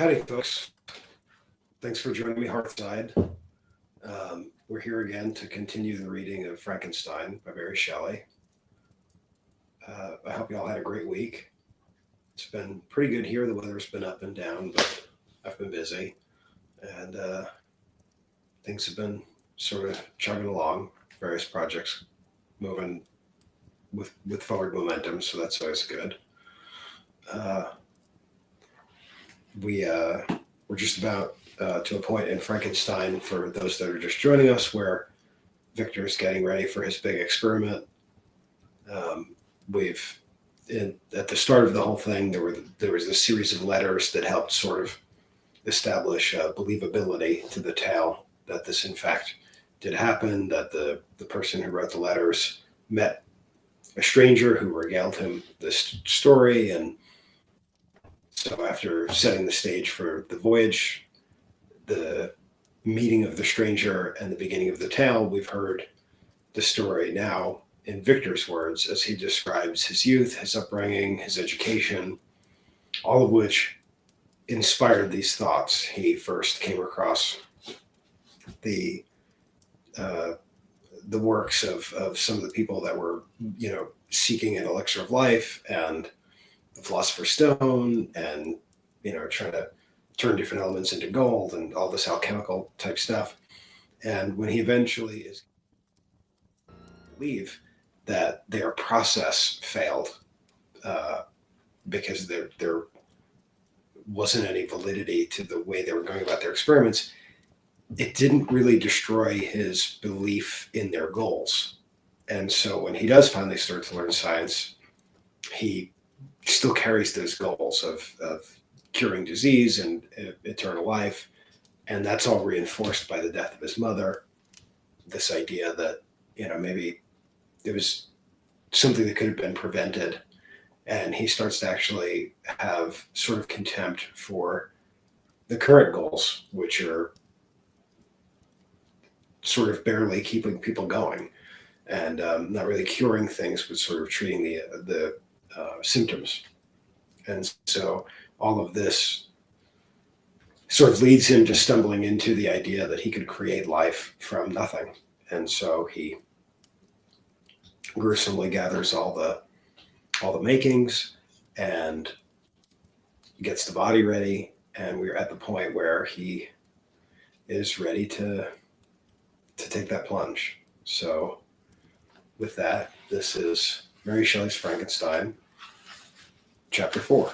Howdy, folks. Thanks for joining me, Hearth-Side. We're here again to continue the reading of Frankenstein by Mary Shelley. I hope you all had a great week. It's been pretty good here. The weather's been up and down, but I've been busy, and things have been sort of chugging along. Various projects moving with forward momentum, so that's always good. We're just about to a point in Frankenstein, for those that are just joining us, where Victor's getting ready for his big experiment. At the start of the whole thing, there was a series of letters that helped sort of establish believability to the tale that this in fact did happen, that the person who wrote the letters met a stranger who regaled him this story. And so after setting the stage for the voyage, the meeting of the stranger, and the beginning of the tale, we've heard the story now in Victor's words as he describes his youth, his upbringing, his education, all of which inspired these thoughts. He first came across the works of some of the people that were, seeking an elixir of life, and the Philosopher's Stone, and trying to turn different elements into gold and all this alchemical type stuff. And when he eventually is believe that their process failed because there wasn't any validity to the way they were going about their experiments, it didn't really destroy his belief in their goals. And so when he does finally start to learn science, he still carries those goals of curing disease and eternal life. And that's all reinforced by the death of his mother. This idea that, maybe it was something that could have been prevented. And he starts to actually have sort of contempt for the current goals, which are sort of barely keeping people going, and not really curing things, but sort of treating the symptoms. And so all of this sort of leads him to stumbling into the idea that he could create life from nothing. And so he gruesomely gathers all the makings and gets the body ready. And we're at the point where he is ready to take that plunge. So with that, this is Mary Shelley's Frankenstein, Chapter 4.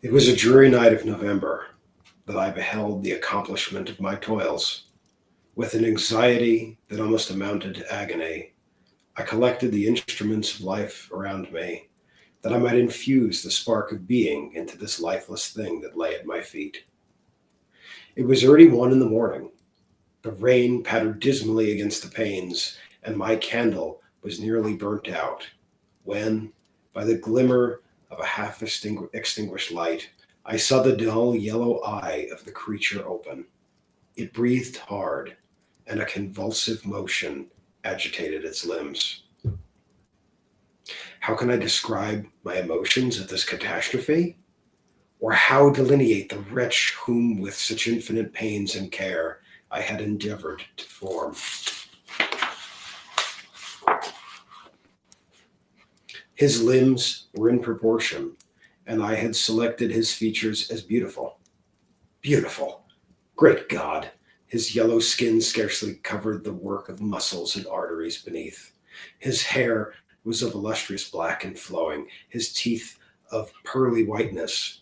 It was a dreary night of November that I beheld the accomplishment of my toils. With an anxiety that almost amounted to agony, I collected the instruments of life around me, that I might infuse the spark of being into this lifeless thing that lay at my feet. It was early 1 a.m. The rain pattered dismally against the panes, and my candle was nearly burnt out, when, by the glimmer of a half-extinguished light, I saw the dull yellow eye of the creature open. It breathed hard, and a convulsive motion agitated its limbs. How can I describe my emotions at this catastrophe? Or how delineate the wretch whom with such infinite pains and care I had endeavored to form? His limbs were in proportion, and I had selected his features as beautiful. Beautiful! Great God! His yellow skin scarcely covered the work of muscles and arteries beneath. His hair was of a lustrous black and flowing, his teeth of pearly whiteness.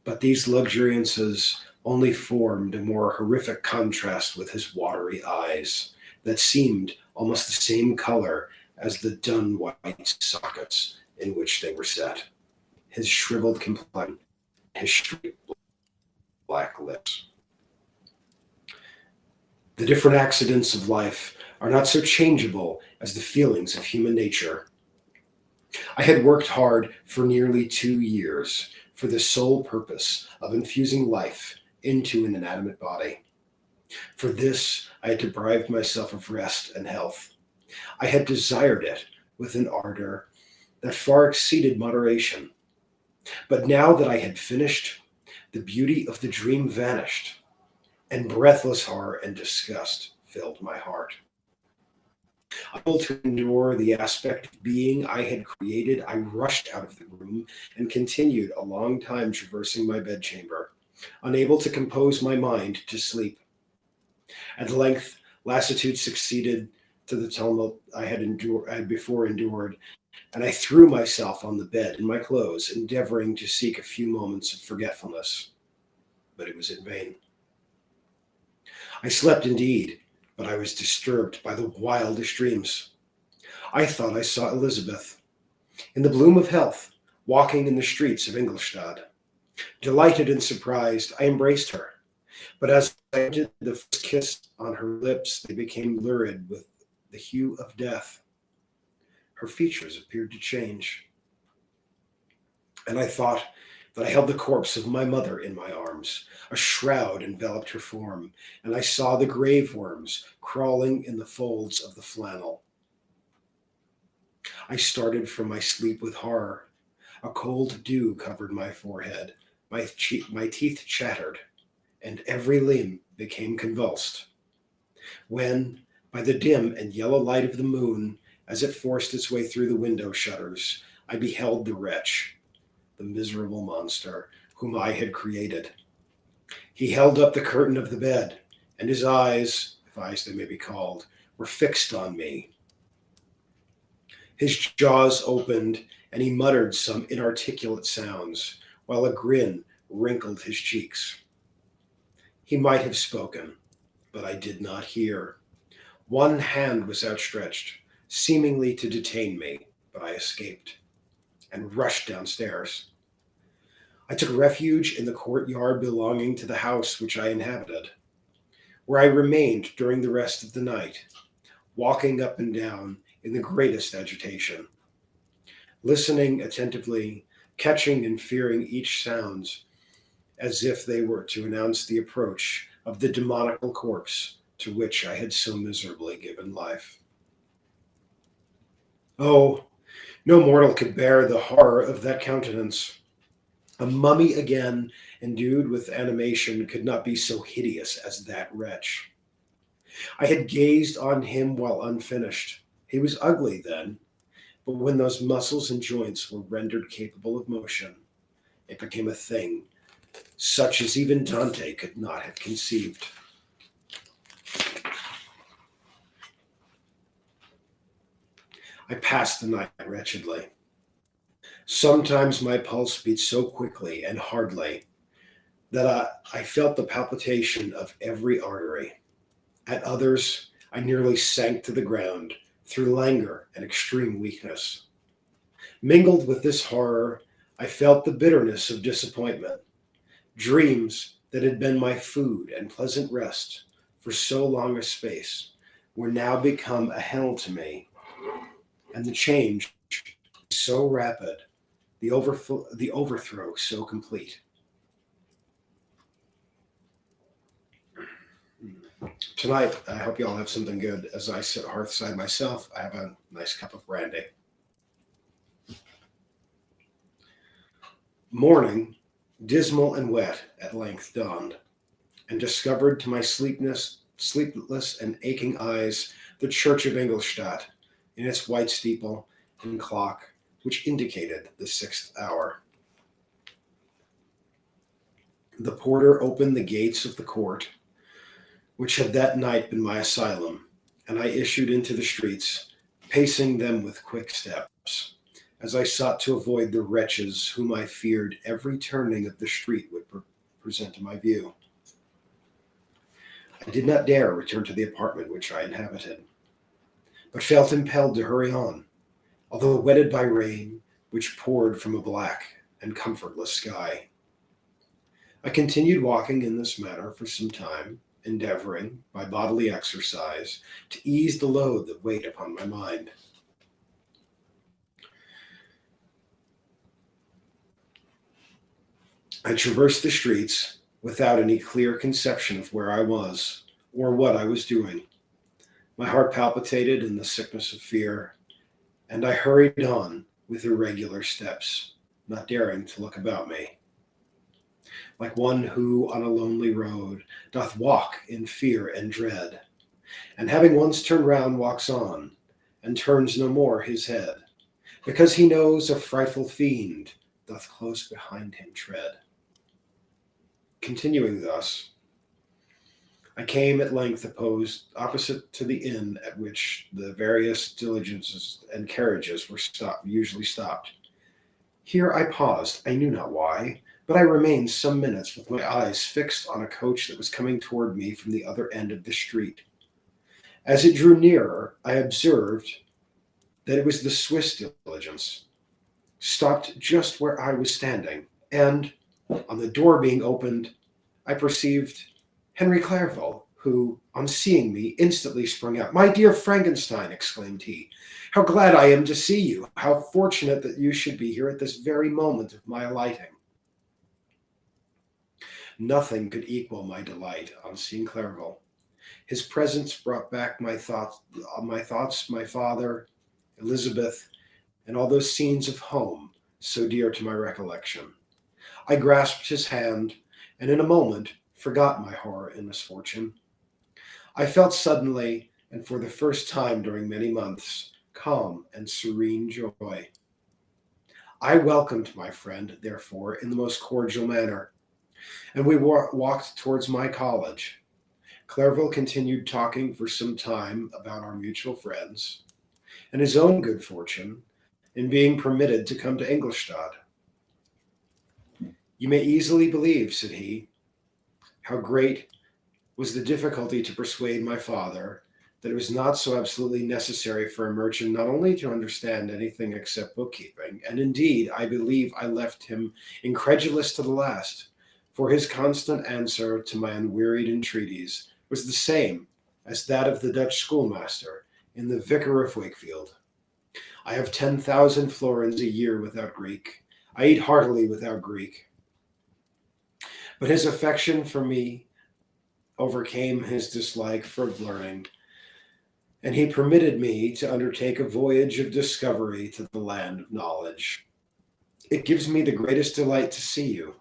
But these luxuriances only formed a more horrific contrast with his watery eyes, that seemed almost the same color as the dun white sockets in which they were set. His shriveled complexion, his straight black lips. The different accidents of life are not so changeable as the feelings of human nature. I had worked hard for nearly 2 years for the sole purpose of infusing life into an inanimate body. For this, I had deprived myself of rest and health. I had desired it with an ardor that far exceeded moderation. But now that I had finished, the beauty of the dream vanished, and breathless horror and disgust filled my heart. Unable to endure the aspect of being I had created, I rushed out of the room and continued a long time traversing my bedchamber, unable to compose my mind to sleep. At length, lassitude succeeded to the tumult I had before endured, and I threw myself on the bed in my clothes, endeavoring to seek a few moments of forgetfulness. But it was in vain. I slept indeed, but I was disturbed by the wildest dreams. I thought I saw Elizabeth, in the bloom of health, walking in the streets of Ingolstadt. Delighted and surprised, I embraced her, but as I did the first kiss on her lips, they became lurid with the hue of death. Her features appeared to change, and I thought that I held the corpse of my mother in my arms. A shroud enveloped her form, and I saw the grave worms crawling in the folds of the flannel. I started from my sleep with horror. A cold dew covered my forehead. My teeth chattered, and every limb became convulsed. When, by the dim and yellow light of the moon, as it forced its way through the window shutters, I beheld the wretch, the miserable monster whom I had created. He held up the curtain of the bed, and his eyes, if eyes they may be called, were fixed on me. His jaws opened, and he muttered some inarticulate sounds, while a grin wrinkled his cheeks. He might have spoken, but I did not hear. One hand was outstretched, seemingly to detain me, but I escaped and rushed downstairs. I took refuge in the courtyard belonging to the house which I inhabited, where I remained during the rest of the night, walking up and down in the greatest agitation, listening attentively, catching and fearing each sound as if they were to announce the approach of the demoniacal corpse to which I had so miserably given life. Oh, no mortal could bear the horror of that countenance. A mummy again, endued with animation, could not be so hideous as that wretch. I had gazed on him while unfinished. He was ugly then, but when those muscles and joints were rendered capable of motion, it became a thing such as even Dante could not have conceived. I passed the night wretchedly. Sometimes my pulse beat so quickly and hardly that I felt the palpitation of every artery. At others, I nearly sank to the ground through languor and extreme weakness. Mingled with this horror, I felt the bitterness of disappointment. Dreams that had been my food and pleasant rest for so long a space were now become a hell to me, and the change so rapid, the overthrow so complete. Tonight, I hope you all have something good. As I sit hearthside myself, I have a nice cup of brandy. Morning, dismal and wet, at length dawned, and discovered to my sleepless and aching eyes the church of Ingolstadt in its white steeple and clock, which indicated the 6th hour. The porter opened the gates of the court, which had that night been my asylum, and I issued into the streets, pacing them with quick steps, as I sought to avoid the wretches whom I feared every turning of the street would present to my view. I did not dare return to the apartment which I inhabited, but felt impelled to hurry on, although wetted by rain which poured from a black and comfortless sky. I continued walking in this manner for some time, endeavoring, by bodily exercise, to ease the load that weighed upon my mind. I traversed the streets without any clear conception of where I was or what I was doing. My heart palpitated in the sickness of fear, and I hurried on, with irregular steps, not daring to look about me, like one who on a lonely road doth walk in fear and dread, and having once turned round walks on, and turns no more his head, because he knows a frightful fiend doth close behind him tread. Continuing thus, I came at length opposite to the inn at which the various diligences and carriages were usually stopped. Here I paused, I knew not why, but I remained some minutes with my eyes fixed on a coach that was coming toward me from the other end of the street. As it drew nearer, I observed that it was the Swiss diligence, stopped just where I was standing, and, on the door being opened, I perceived Henry Clerval, who, on seeing me, instantly sprung out. "My dear Frankenstein," exclaimed he, "how glad I am to see you! How fortunate that you should be here at this very moment of my alighting!" Nothing could equal my delight on seeing Clerval. His presence brought back my thoughts, my father, Elizabeth, and all those scenes of home so dear to my recollection. I grasped his hand, and in a moment forgot my horror and misfortune. I felt suddenly, and for the first time during many months, calm and serene joy. I welcomed my friend, therefore, in the most cordial manner, and we walked towards my college. Clerval continued talking for some time about our mutual friends and his own good fortune in being permitted to come to Ingolstadt. "You may easily believe," said he, "how great was the difficulty to persuade my father that it was not so absolutely necessary for a merchant not only to understand anything except bookkeeping, and indeed I believe I left him incredulous to the last, for his constant answer to my unwearied entreaties was the same as that of the Dutch schoolmaster in the Vicar of Wakefield. I have 10,000 florins a year without Greek. I eat heartily without Greek." But his affection for me overcame his dislike for learning, and he permitted me to undertake a voyage of discovery to the land of knowledge. "It gives me the greatest delight to see you,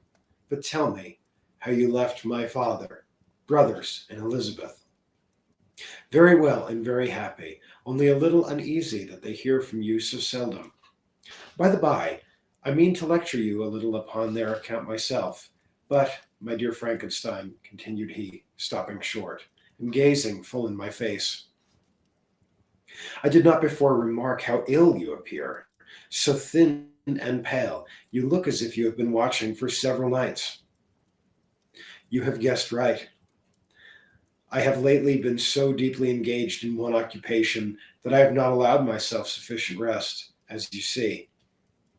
but tell me how you left my father, brothers, and Elizabeth." "Very well and very happy, only a little uneasy that they hear from you so seldom. By the by, I mean to lecture you a little upon their account myself. But, my dear Frankenstein," continued he, stopping short, and gazing full in my face, "I did not before remark how ill you appear. So thin and pale, you look as if you have been watching for several nights." "You have guessed right. I have lately been so deeply engaged in one occupation that I have not allowed myself sufficient rest, as you see.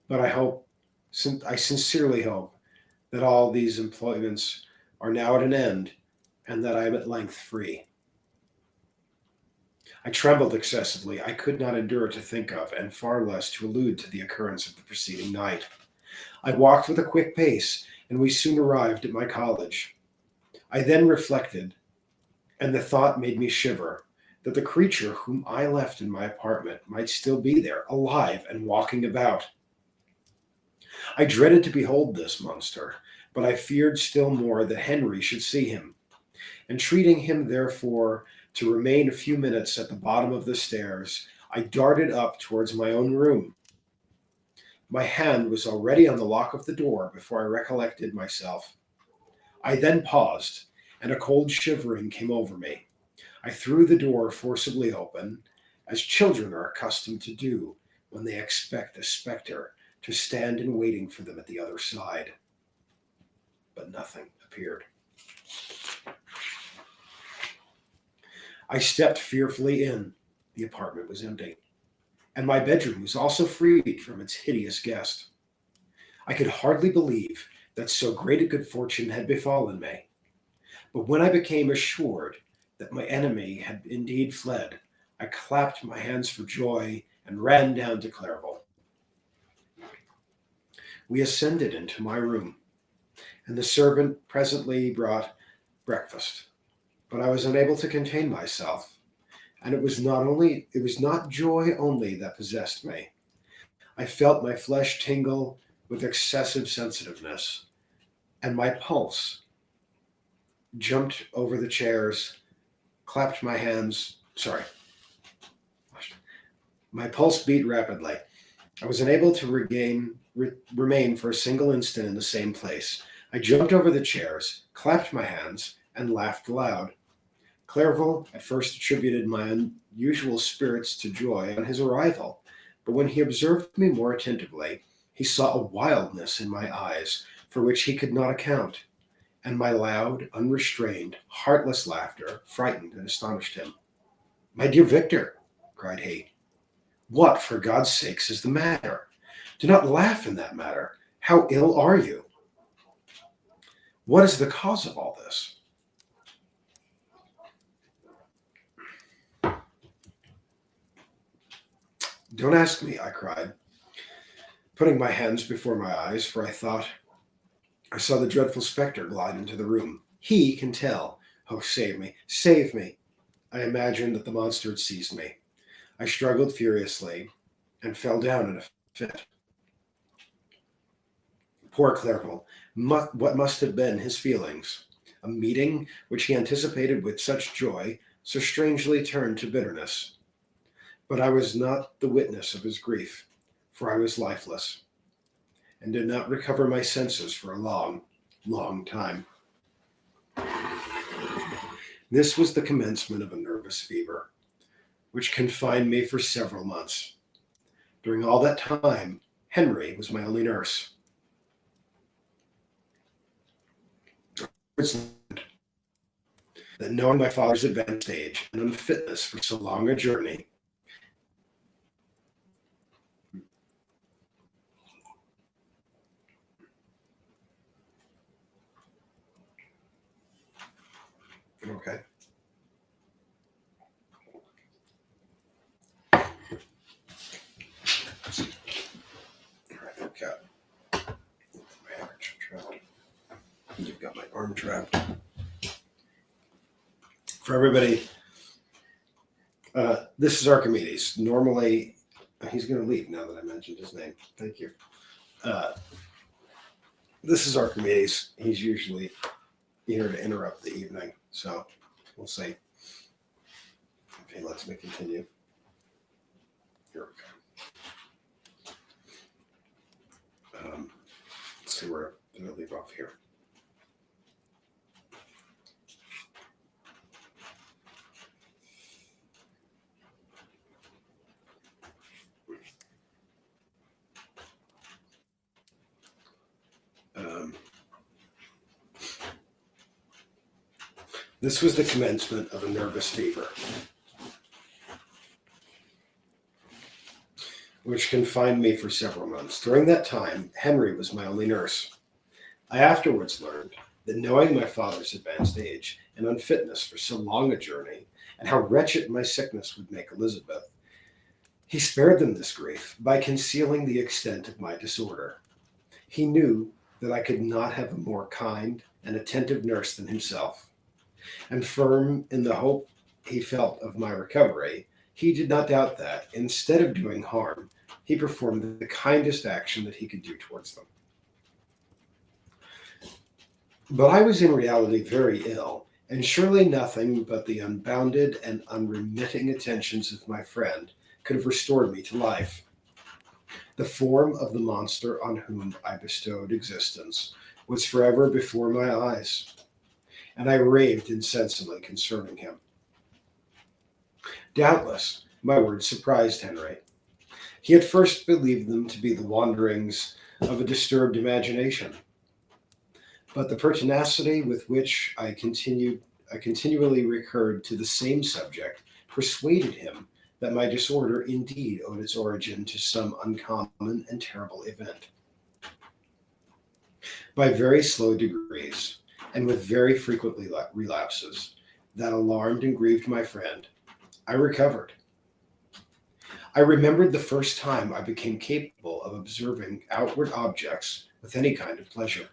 But I sincerely hope, that all these employments are now at an end, and that I am at length free." I trembled excessively. I could not endure to think of, and far less to allude to the occurrence of the preceding night. I walked with a quick pace, and we soon arrived at my college. I then reflected, and the thought made me shiver, that the creature whom I left in my apartment might still be there, alive and walking about. I dreaded to behold this monster, but I feared still more that Henry should see him. Entreating him, therefore, to remain a few minutes at the bottom of the stairs, I darted up towards my own room. My hand was already on the lock of the door before I recollected myself. I then paused, and a cold shivering came over me. I threw the door forcibly open, as children are accustomed to do when they expect a spectre to stand in waiting for them at the other side. But nothing appeared. I stepped fearfully in. The apartment was empty, and my bedroom was also freed from its hideous guest. I could hardly believe that so great a good fortune had befallen me. But when I became assured that my enemy had indeed fled, I clapped my hands for joy and ran down to Clerval. We ascended into my room, and the servant presently brought breakfast. But I was unable to contain myself, and it was not joy only that possessed me. I felt my flesh tingle with excessive sensitiveness, and my pulse jumped over the chairs, clapped my hands. Sorry, my pulse beat rapidly. I was unable to remain for a single instant in the same place. I jumped over the chairs, clapped my hands, and laughed aloud. Clerval at first attributed my unusual spirits to joy on his arrival, but when he observed me more attentively, he saw a wildness in my eyes for which he could not account, and my loud, unrestrained, heartless laughter frightened and astonished him. "My dear Victor," cried he, "what, for God's sakes, is the matter? Do not laugh in that manner. How ill are you? What is the cause of all this?" "Don't ask me," I cried, putting my hands before my eyes, for I thought I saw the dreadful spectre glide into the room. "He can tell. Oh, save me, save me!" I imagined that the monster had seized me. I struggled furiously and fell down in a fit. Poor Clerval, what must have been his feelings? A meeting which he anticipated with such joy so strangely turned to bitterness. But I was not the witness of his grief, for I was lifeless, and did not recover my senses for a long, long time. This was the commencement of a nervous fever, which confined me for several months. During all that time, Henry was my only nurse. That knowing my father's advanced age and unfitness for so long a journey, okay. All right, I've got my handkerchief trapped. You've got my arm trapped. For everybody, this is Archimedes. Normally, he's going to leave now that I mentioned his name. Thank you. This is Archimedes. He's usually here to interrupt the evening, so we'll see if he lets me continue. Here we go. Let's see where I'm going to leave off here. This was the commencement of a nervous fever, which confined me for several months. During that time, Henry was my only nurse. I afterwards learned that knowing my father's advanced age and unfitness for so long a journey, and how wretched my sickness would make Elizabeth, he spared them this grief by concealing the extent of my disorder. He knew that I could not have a more kind and attentive nurse than himself, and firm in the hope he felt of my recovery, he did not doubt that, instead of doing harm, he performed the kindest action that he could do towards them. But I was in reality very ill, and surely nothing but the unbounded and unremitting attentions of my friend could have restored me to life. The form of the monster on whom I bestowed existence was forever before my eyes, and I raved insensibly concerning him. Doubtless, my words surprised Henry. He at first believed them to be the wanderings of a disturbed imagination, but the pertinacity with which I continually recurred to the same subject persuaded him that my disorder indeed owed its origin to some uncommon and terrible event. By very slow degrees, and with very frequent relapses, that alarmed and grieved my friend, I recovered. I remembered the first time I became capable of observing outward objects with any kind of pleasure.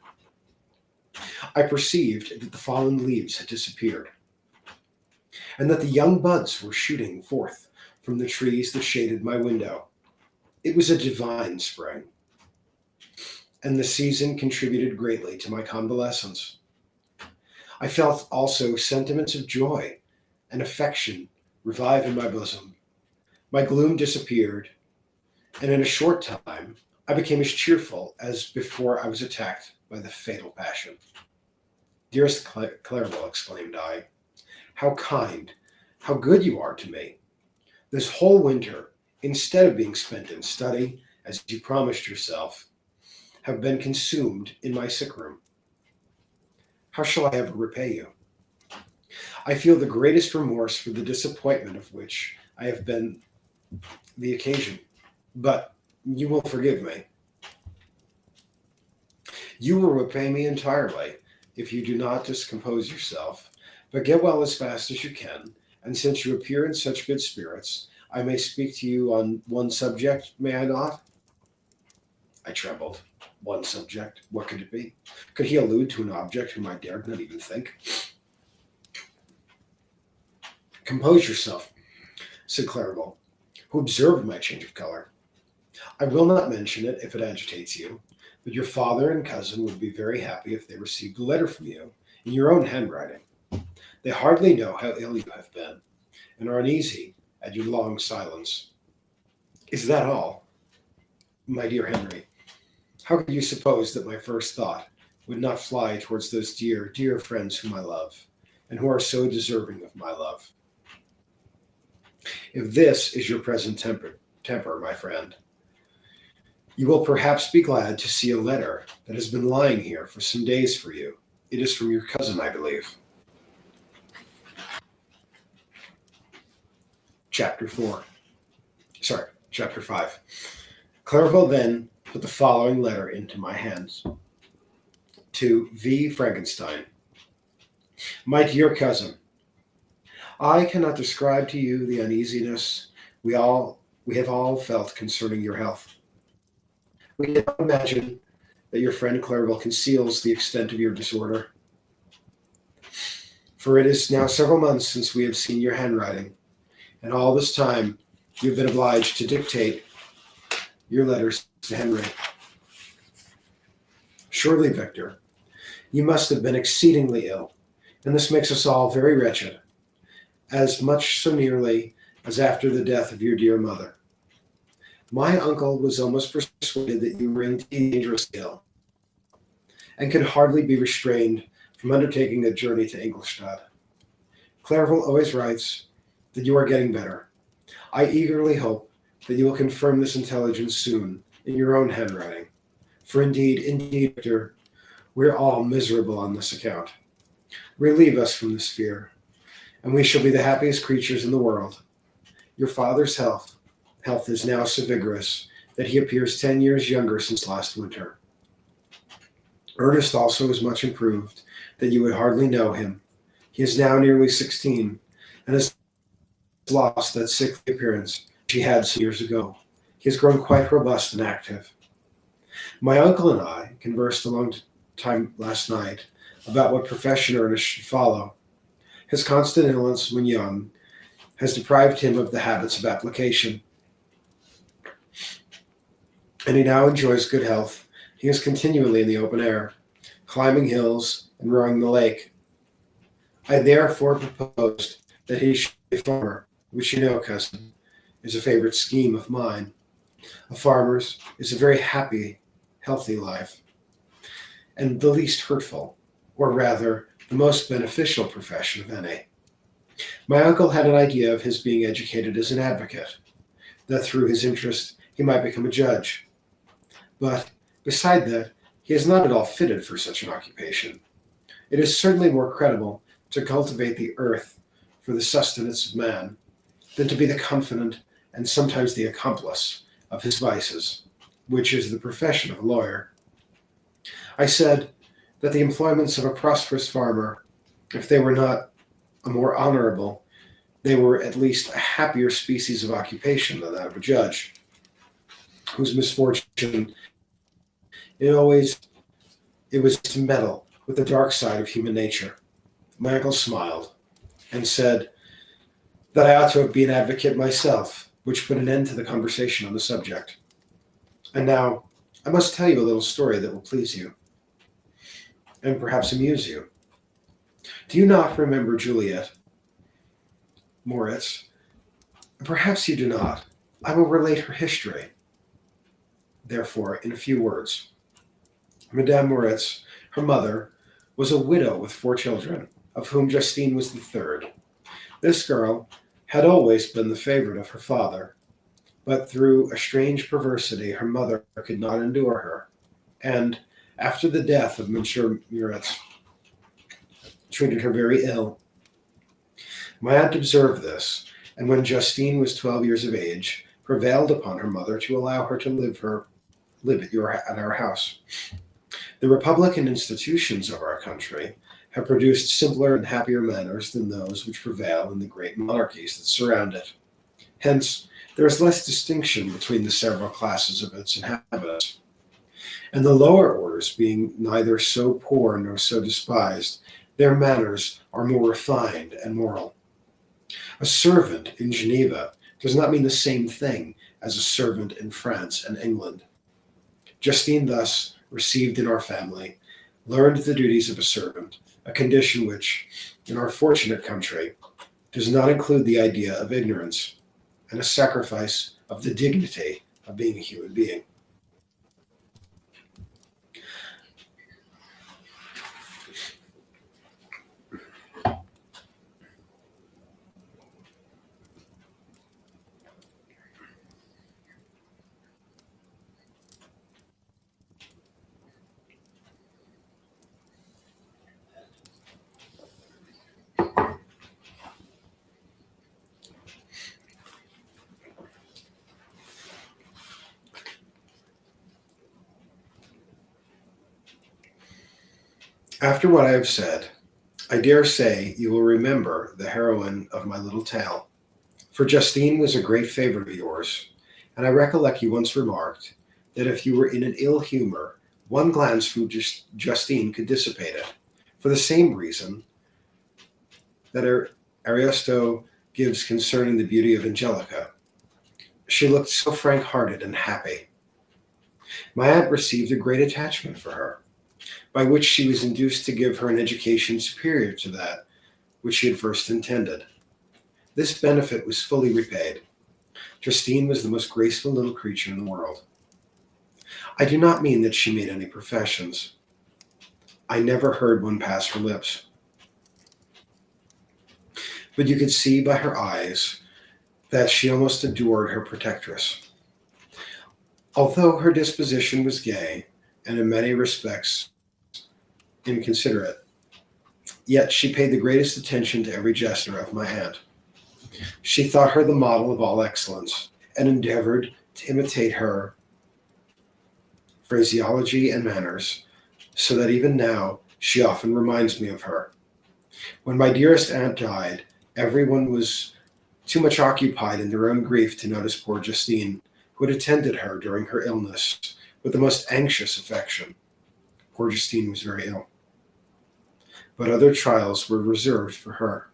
I perceived that the fallen leaves had disappeared, and that the young buds were shooting forth from the trees that shaded my window. It was a divine spring, and the season contributed greatly to my convalescence. I felt also sentiments of joy and affection revive in my bosom. My gloom disappeared, and in a short time I became as cheerful as before I was attacked by the fatal passion. Dearest Claribel, exclaimed I, how kind, how good you are to me. This whole winter, instead of being spent in study, as you promised yourself, have been consumed in my sick room. How shall I ever repay you? I feel the greatest remorse for the disappointment of which I have been the occasion, but you will forgive me. You will repay me entirely if you do not discompose yourself, but get well as fast as you can, and since you appear in such good spirits, I may speak to you on one subject, may I not? I trembled. One subject? What could it be? Could he allude to an object whom I dared not even think? Compose yourself, said Claribel, who observed my change of color. I will not mention it if it agitates you, but your father and cousin would be very happy if they received a letter from you in your own handwriting. They hardly know how ill you have been, and are uneasy at your long silence. Is that all? My dear Henry, how could you suppose that my first thought would not fly towards those dear, dear friends whom I love, and who are so deserving of my love? If this is your present temper, my friend, you will perhaps be glad to see a letter that has been lying here for some days for you. It is from your cousin, I believe. Chapter 4. Chapter 5. Claribel then put the following letter into my hands. To V. Frankenstein. My dear cousin, I cannot describe to you the uneasiness we have all felt concerning your health. We cannot imagine that your friend Claribel conceals the extent of your disorder. For it is now several months since we have seen your handwriting, and all this time you have been obliged to dictate your letters to Henry. Surely, Victor, you must have been exceedingly ill, and this makes us all very wretched, as much so nearly as after the death of your dear mother. My uncle was almost persuaded that you were indeed dangerously ill, and could hardly be restrained from undertaking a journey to Ingolstadt. Claribel always writes that you are getting better. I eagerly hope that you will confirm this intelligence soon in your own handwriting, for indeed, Victor, we are all miserable on this account. Relieve us from this fear, and we shall be the happiest creatures in the world. Your father's health is now so vigorous that he appears 10 years younger since last winter. Ernest also is much improved, that you would hardly know him. He is now nearly 16, and has lost that sickly appearance he had some years ago. He has grown quite robust and active. My uncle and I conversed a long time last night about what profession Ernest should follow. His constant illness when young has deprived him of the habits of application, and he now enjoys good health. He is continually in the open air, climbing hills and rowing the lake. I therefore proposed that he should be a farmer, which you know, cousin, is a favorite scheme of mine. A farmer's is a very happy, healthy life, and the least hurtful, or rather, the most beneficial profession of any. My uncle had an idea of his being educated as an advocate, that through his interest he might become a judge. But, beside that, he is not at all fitted for such an occupation. It is certainly more credible to cultivate the earth for the sustenance of man than to be the confidant and sometimes the accomplice of his vices, which is the profession of a lawyer. I said that the employments of a prosperous farmer, if they were not a more honorable, they were at least a happier species of occupation than that of a judge, whose misfortune it was to meddle with the dark side of human nature. My uncle smiled and said that I ought to be an advocate myself, which put an end to the conversation on the subject. And now, I must tell you a little story that will please you, and perhaps amuse you. Do you not remember Juliet Moritz? Perhaps you do not. I will relate her history, therefore, in a few words. Madame Moritz, her mother, was a widow with 4 children, of whom Justine was the third. This girl had always been the favorite of her father, but through a strange perversity, her mother could not endure her, and, after the death of Monsieur Moritz, treated her very ill. My aunt observed this, and when Justine was 12 years of age, prevailed upon her mother to allow her to live at our house. The republican institutions of our country have produced simpler and happier manners than those which prevail in the great monarchies that surround it. Hence, there is less distinction between the several classes of its inhabitants. And the lower orders being neither so poor nor so despised, their manners are more refined and moral. A servant in Geneva does not mean the same thing as a servant in France and England. Justine thus received in our family, learned the duties of a servant, a condition which, in our fortunate country, does not include the idea of ignorance, and a sacrifice of the dignity of being a human being. After what I have said, I dare say you will remember the heroine of my little tale, for Justine was a great favorite of yours, and I recollect you once remarked that if you were in an ill humor, one glance from Justine could dissipate it, for the same reason that Ariosto gives concerning the beauty of Angelica. She looked so frank-hearted and happy. My aunt received a great attachment for her, by which she was induced to give her an education superior to that which she had first intended. This benefit was fully repaid. Justine was the most graceful little creature in the world. I do not mean that she made any professions. I never heard one pass her lips. But you could see by her eyes that she almost adored her protectress. Although her disposition was gay, and in many respects inconsiderate, yet she paid the greatest attention to every gesture of my aunt. She thought her the model of all excellence, and endeavored to imitate her phraseology and manners, so that even now she often reminds me of her. When my dearest aunt died, everyone was too much occupied in their own grief to notice poor Justine, who had attended her during her illness with the most anxious affection. Poor Justine was very ill, but other trials were reserved for her.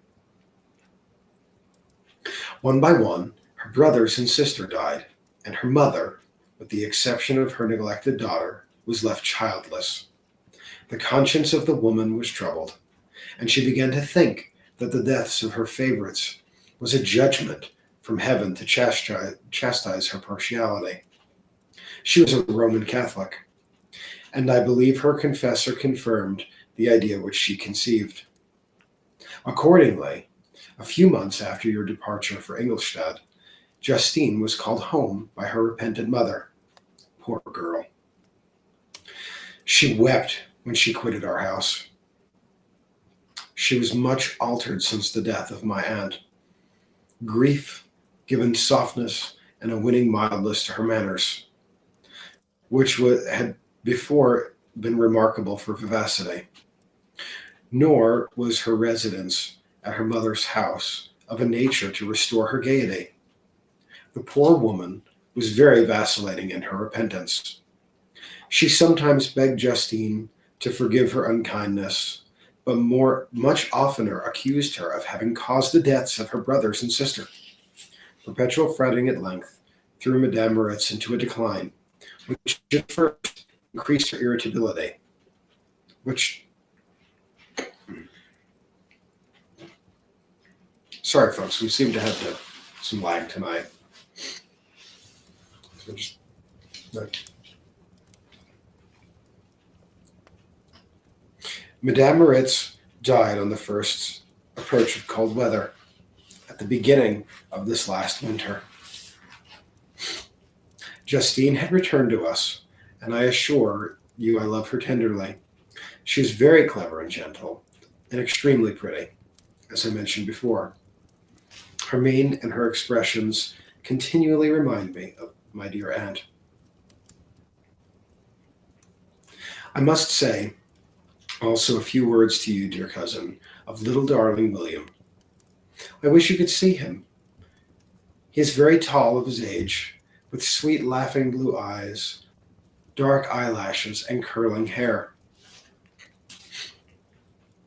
One by one, her brothers and sister died, and her mother, with the exception of her neglected daughter, was left childless. The conscience of the woman was troubled, and she began to think that the deaths of her favorites was a judgment from heaven to chastise her partiality. She was a Roman Catholic, and I believe her confessor confirmed the idea which she conceived. Accordingly, a few months after your departure for Ingolstadt, Justine was called home by her repentant mother. Poor girl. She wept when she quitted our house. She was much altered since the death of my aunt. Grief given softness and a winning mildness to her manners, which had before been remarkable for vivacity. Nor was her residence at her mother's house of a nature to restore her gaiety. The poor woman was very vacillating in her repentance. She sometimes begged Justine to forgive her unkindness, but much oftener accused her of having caused the deaths of her brothers and sister. Perpetual fretting at length threw Madame Moritz into a decline, which at first increased her irritability, which, sorry folks, we seem to have some lag tonight. So just, Madame Moritz died on the first approach of cold weather at the beginning of this last winter. Justine had returned to us, and I assure you I love her tenderly. She is very clever and gentle, and extremely pretty, as I mentioned before. Her mien and her expressions continually remind me of my dear aunt. I must say also a few words to you, dear cousin, of little darling William. I wish you could see him. He is very tall of his age, with sweet laughing blue eyes, dark eyelashes, and curling hair.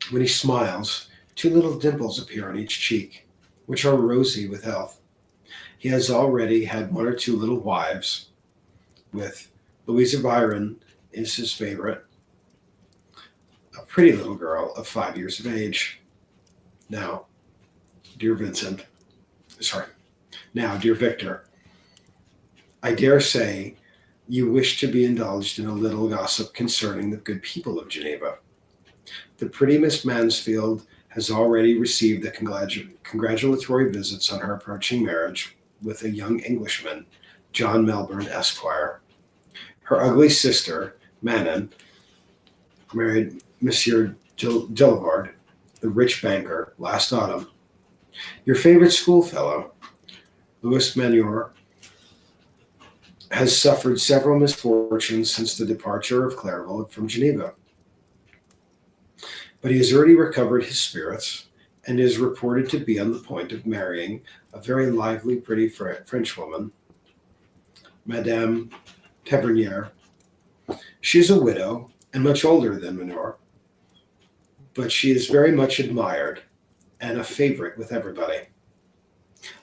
When he smiles, two little dimples appear on each cheek, which are rosy with health. He has already had one or two little wives, with Louisa Byron is his favorite, a pretty little girl of 5 years of age. Now, dear Victor, I dare say you wish to be indulged in a little gossip concerning the good people of Geneva. The pretty Miss Mansfield has already received the congratulatory visits on her approaching marriage with a young Englishman, John Melbourne, Esquire. Her ugly sister, Manon, married Monsieur Delvard, the rich banker, last autumn. Your favorite schoolfellow, Louis Manure, has suffered several misfortunes since the departure of Clairvaux from Geneva. But he has already recovered his spirits and is reported to be on the point of marrying a very lively, pretty Frenchwoman, Madame Tavernier. She is a widow and much older than Manure, but she is very much admired and a favorite with everybody.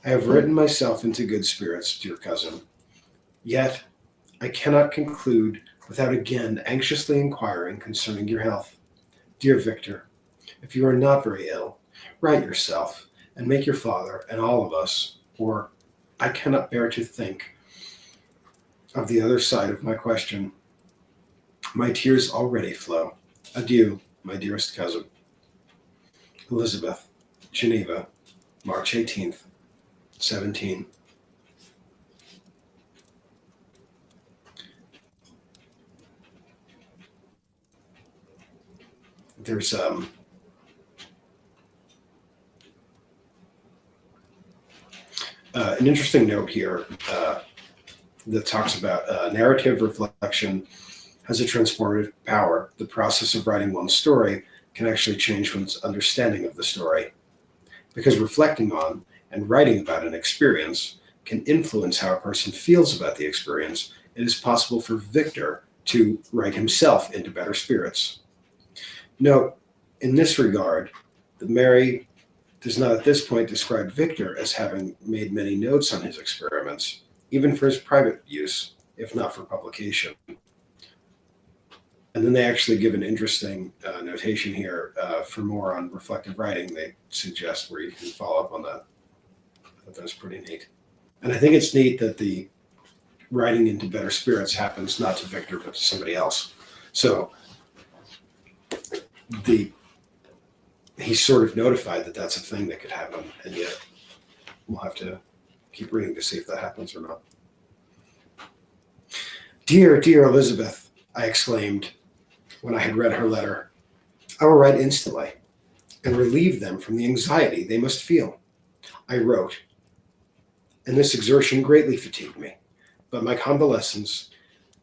I have written myself into good spirits, dear cousin, yet I cannot conclude without again anxiously inquiring concerning your health. Dear Victor, if you are not very ill, write yourself and make your father and all of us, or I cannot bear to think of the other side of my question. My tears already flow. Adieu, my dearest cousin. Elizabeth, Geneva, March 18th, 17. There's an interesting note here that talks about narrative reflection has a transformative power. The process of writing one's story can actually change one's understanding of the story, because reflecting on and writing about an experience can influence how a person feels about the experience. It is possible for Victor to write himself into better spirits. Note, in this regard, that Mary does not at this point describe Victor as having made many notes on his experiments, even for his private use, if not for publication. And then they actually give an interesting notation here for more on reflective writing. They suggest where you can follow up on that. I thought that was pretty neat. And I think it's neat that the writing into better spirits happens not to Victor, but to somebody else. So he's sort of notified that that's a thing that could happen, and yet we'll have to keep reading to see if that happens or not. Dear, dear Elizabeth, I exclaimed when I had read her letter. I will write instantly and relieve them from the anxiety they must feel. I wrote, and this exertion greatly fatigued me, but my convalescence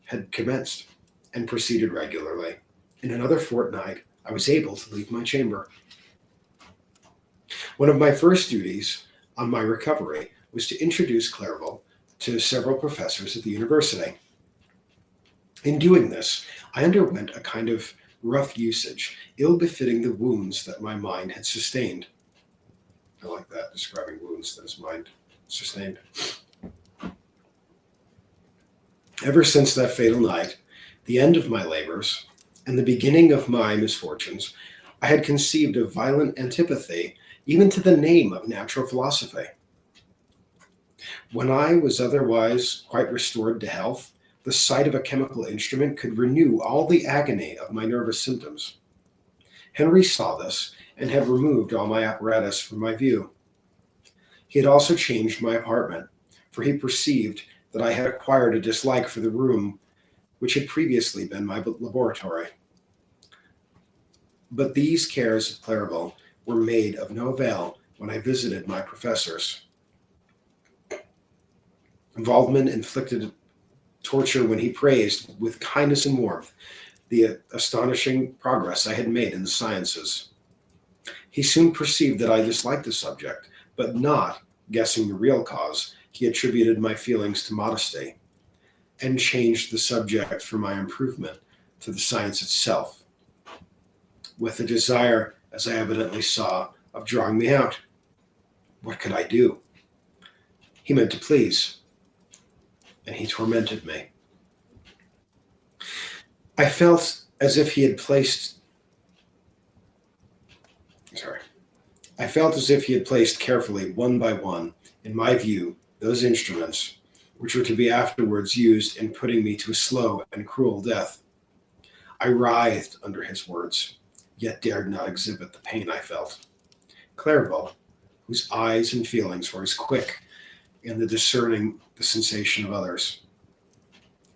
had commenced and proceeded regularly. In another fortnight, I was able to leave my chamber. One of my first duties on my recovery was to introduce Clairvaux to several professors at the university. In doing this, I underwent a kind of rough usage, ill befitting the wounds that my mind had sustained. I like that, describing wounds that his mind sustained. Ever since that fatal night, the end of my labors, and the beginning of my misfortunes, I had conceived a violent antipathy even to the name of natural philosophy. When I was otherwise quite restored to health, the sight of a chemical instrument could renew all the agony of my nervous symptoms. Henry saw this and had removed all my apparatus from my view. He had also changed my apartment, for he perceived that I had acquired a dislike for the room which had previously been my laboratory. But these cares of Clairvaux were made of no avail when I visited my professors. Waldman inflicted torture when he praised, with kindness and warmth, the astonishing progress I had made in the sciences. He soon perceived that I disliked the subject, but not guessing the real cause, he attributed my feelings to modesty, and changed the subject for my improvement to the science itself, with a desire, as I evidently saw, of drawing me out. What could I do? He meant to please, and he tormented me. I felt as if he had placed sorry. I felt as if he had placed carefully, one by one, in my view, those instruments which were to be afterwards used in putting me to a slow and cruel death. I writhed under his words, yet dared not exhibit the pain I felt. Clairvaux, whose eyes and feelings were as quick in the discerning the sensation of others,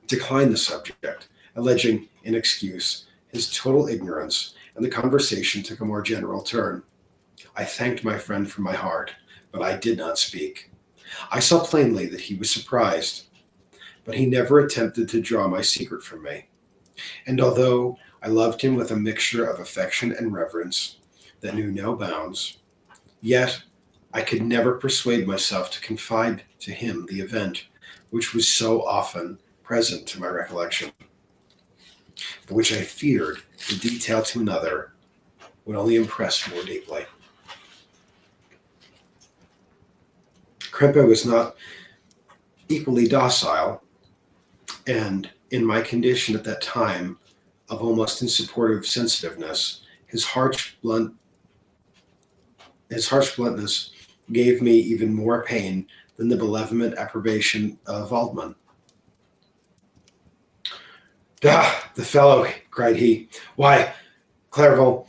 declined the subject, alleging in excuse his total ignorance, and the conversation took a more general turn. I thanked my friend from my heart, but I did not speak. I saw plainly that he was surprised, but he never attempted to draw my secret from me. And although I loved him with a mixture of affection and reverence that knew no bounds, yet I could never persuade myself to confide to him the event which was so often present to my recollection, but which I feared to detail to another would only impress more deeply. Krempe was not equally docile, and in my condition at that time of almost insupportive sensitiveness, his harsh bluntness gave me even more pain than the benevolent approbation of Waldman. "Ah, the fellow!" cried he. "Why, Clairvaux,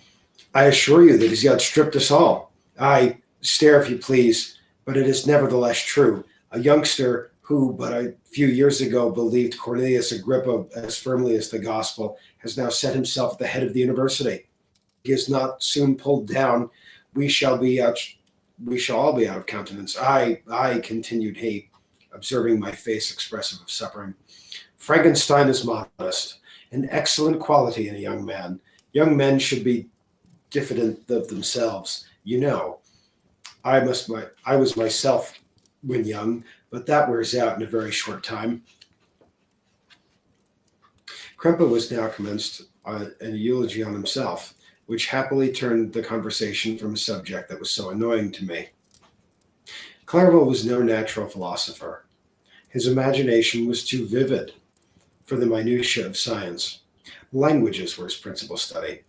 I assure you that he's outstripped us all. I stare if you please, but it is nevertheless true. A youngster who but a few years ago believed Cornelius Agrippa as firmly as the gospel has now set himself at the head of the university. He is not soon pulled down. We shall be out. We shall all be out of countenance. I," continued he, observing my face expressive of suffering. "Frankenstein is modest, an excellent quality in a young man. Young men should be diffident of themselves. You know, I was myself when young, but that wears out in a very short time." Krempe was now commenced an eulogy on himself, which happily turned the conversation from a subject that was so annoying to me. Clairvaux was no natural philosopher. His imagination was too vivid for the minutiae of science. Languages were his principal study,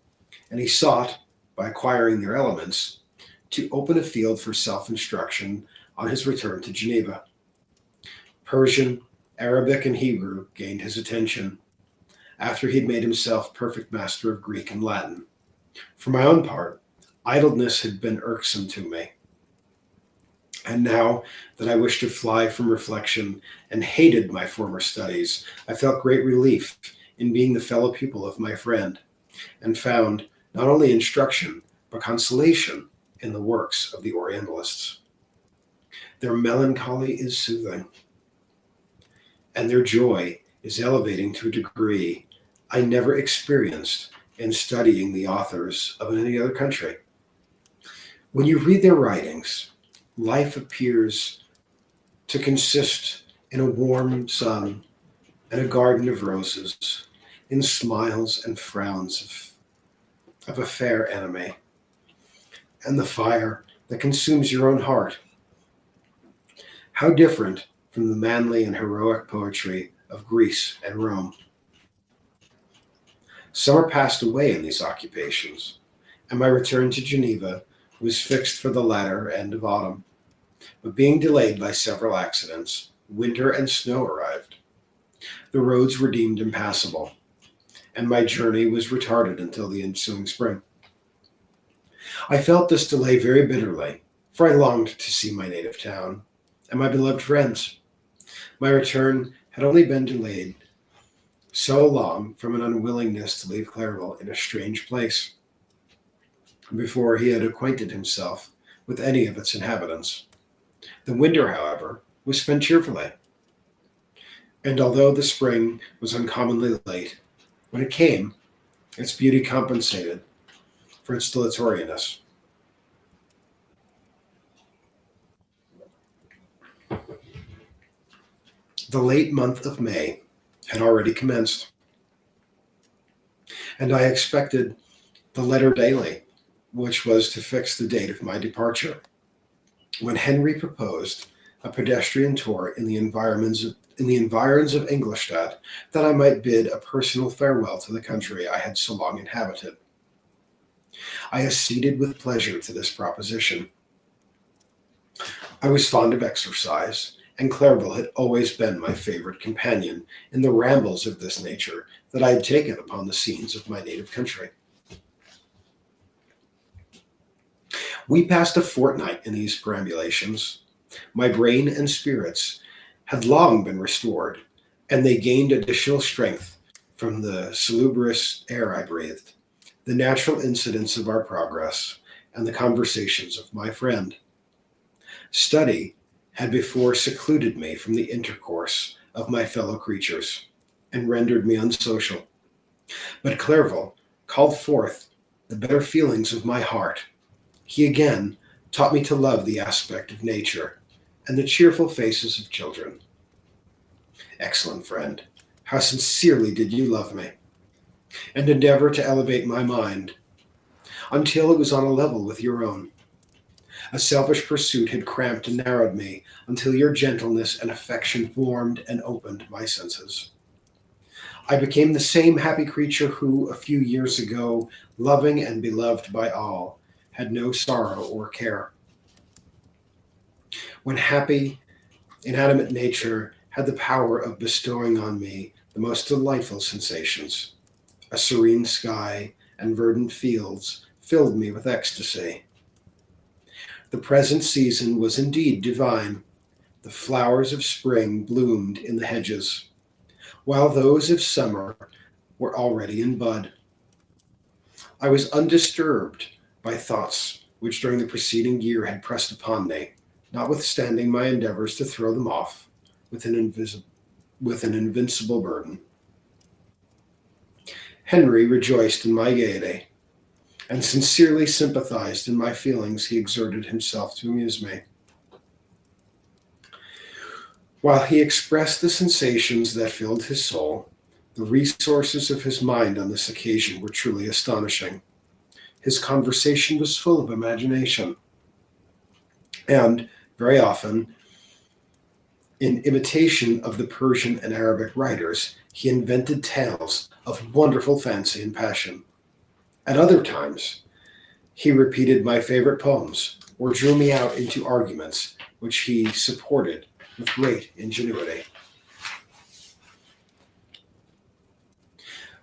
and he sought, by acquiring their elements, to open a field for self-instruction on his return to Geneva. Persian, Arabic, and Hebrew gained his attention, after he had made himself perfect master of Greek and Latin. For my own part, idleness had been irksome to me, and now that I wished to fly from reflection and hated my former studies, I felt great relief in being the fellow pupil of my friend, and found not only instruction, but consolation in the works of the Orientalists. Their melancholy is soothing, and their joy is elevating to a degree I never experienced in studying the authors of any other country. When you read their writings, life appears to consist in a warm sun and a garden of roses, in smiles and frowns of a fair enemy, and the fire that consumes your own heart. How different from the manly and heroic poetry of Greece and Rome. Summer passed away in these occupations, and my return to Geneva was fixed for the latter end of autumn. But being delayed by several accidents, winter and snow arrived. The roads were deemed impassable, and my journey was retarded until the ensuing spring. I felt this delay very bitterly, for I longed to see my native town and my beloved friends. My return had only been delayed so long from an unwillingness to leave Clairville in a strange place before he had acquainted himself with any of its inhabitants. The winter, however, was spent cheerfully, and although the spring was uncommonly late, when it came, its beauty compensated for its dilatoriness. The late month of May had already commenced, and I expected the letter daily, which was to fix the date of my departure, when Henry proposed a pedestrian tour in the environs of Ingolstadt, that I might bid a personal farewell to the country I had so long inhabited. I acceded with pleasure to this proposition. I was fond of exercise, and Clairville had always been my favorite companion in the rambles of this nature that I had taken upon the scenes of my native country. We passed a fortnight in these perambulations. My brain and spirits had long been restored, and they gained additional strength from the salubrious air I breathed, the natural incidents of our progress, and the conversations of my friend. Study had before secluded me from the intercourse of my fellow creatures, and rendered me unsocial. But Clairville called forth the better feelings of my heart. He again taught me to love the aspect of nature and the cheerful faces of children. Excellent friend, how sincerely did you love me, and endeavor to elevate my mind until it was on a level with your own. A selfish pursuit had cramped and narrowed me until your gentleness and affection warmed and opened my senses. I became the same happy creature who, a few years ago, loving and beloved by all, had no sorrow or care. When happy, inanimate nature had the power of bestowing on me the most delightful sensations, a serene sky and verdant fields filled me with ecstasy. The present season was indeed divine. The flowers of spring bloomed in the hedges, while those of summer were already in bud. I was undisturbed by thoughts which during the preceding year had pressed upon me, notwithstanding my endeavors to throw them off with an invincible burden. Henry rejoiced in my gaiety, and sincerely sympathized in my feelings. He exerted himself to amuse me. While he expressed the sensations that filled his soul, the resources of his mind on this occasion were truly astonishing. His conversation was full of imagination, and very often, in imitation of the Persian and Arabic writers, he invented tales of wonderful fancy and passion. At other times, he repeated my favorite poems or drew me out into arguments which he supported with great ingenuity.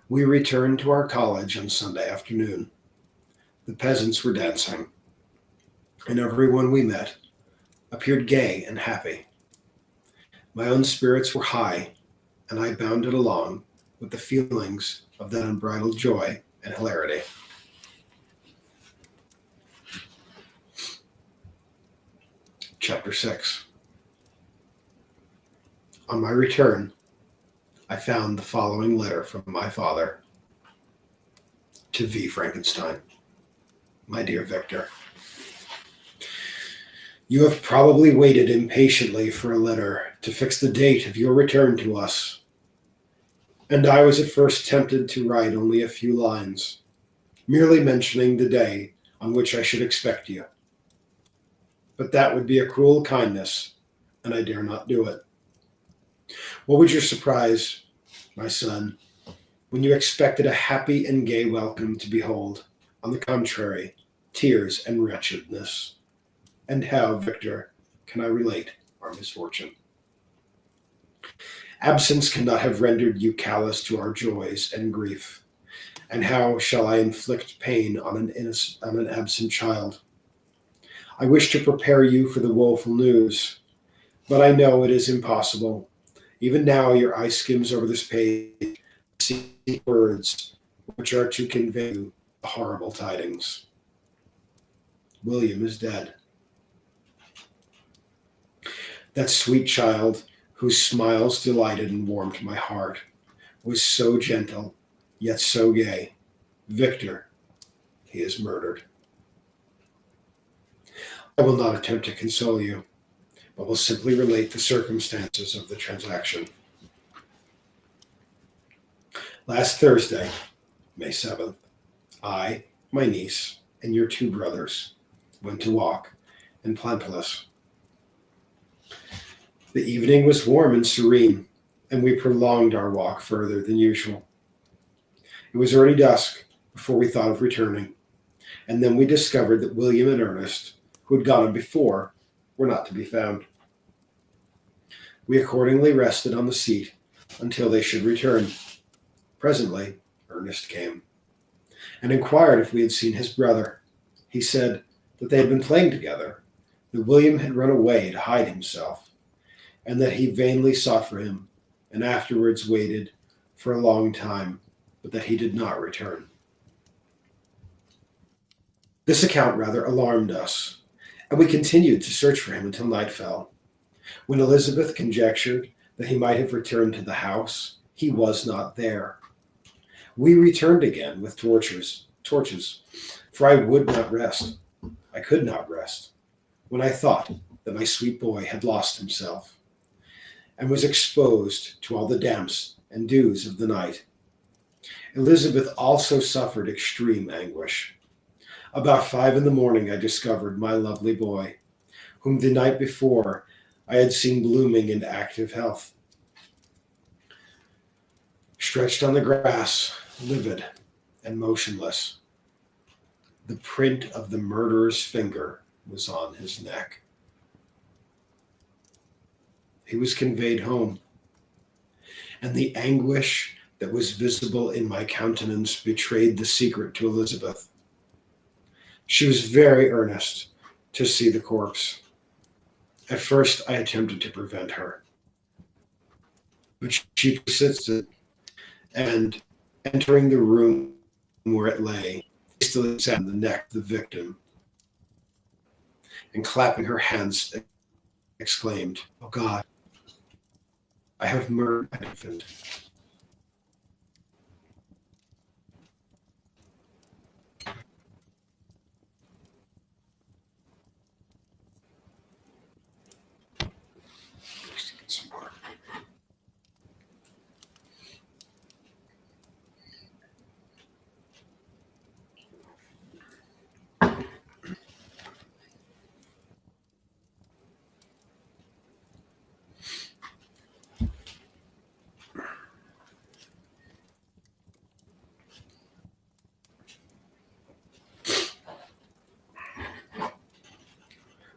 We returned to our college on Sunday afternoon. The peasants were dancing, and everyone we met appeared gay and happy. My own spirits were high, and I bounded along with the feelings of that unbridled joy and hilarity. Chapter 6. On my return, I found the following letter from my father. To V. Frankenstein. My dear Victor, you have probably waited impatiently for a letter to fix the date of your return to us, and I was at first tempted to write only a few lines, merely mentioning the day on which I should expect you. But that would be a cruel kindness, and I dare not do it. What was your surprise, my son, when you expected a happy and gay welcome to behold, on the contrary, tears and wretchedness? And how, Victor, can I relate our misfortune? Absence cannot have rendered you callous to our joys and grief. And how shall I inflict pain on on an absent child? I wish to prepare you for the woeful news, but I know it is impossible. Even now, your eye skims over this page, see words which are to convey you the horrible tidings. William is dead. That sweet child, whose smiles delighted and warmed my heart, was so gentle, yet so gay. Victor, he is murdered. I will not attempt to console you, but will simply relate the circumstances of the transaction. Last Thursday, May 7th, I, my niece, and your two brothers went to walk in Plampilus. The evening was warm and serene, and we prolonged our walk further than usual. It was already dusk before we thought of returning, and then we discovered that William and Ernest, who had gone on before, were not to be found. We accordingly rested on the seat until they should return. Presently, Ernest came and inquired if we had seen his brother. He said that they had been playing together, that William had run away to hide himself, and that he vainly sought for him, and afterwards waited for a long time, but that he did not return. This account rather alarmed us, and we continued to search for him until night fell. When Elizabeth conjectured that he might have returned to the house, he was not there. We returned again with torches, for I would not rest. I could not rest when I thought that my sweet boy had lost himself and was exposed to all the damps and dews of the night. Elizabeth also suffered extreme anguish. About 5 a.m, I discovered my lovely boy, whom the night before I had seen blooming in active health, stretched on the grass, livid and motionless. The print of the murderer's finger was on his neck. He was conveyed home, and the anguish that was visible in my countenance betrayed the secret to Elizabeth. She was very earnest to see the corpse. At first, I attempted to prevent her, but she persisted, and entering the room where it lay, hastily examined the neck of the victim, and clapping her hands, exclaimed, "Oh God, I have murdered an infant."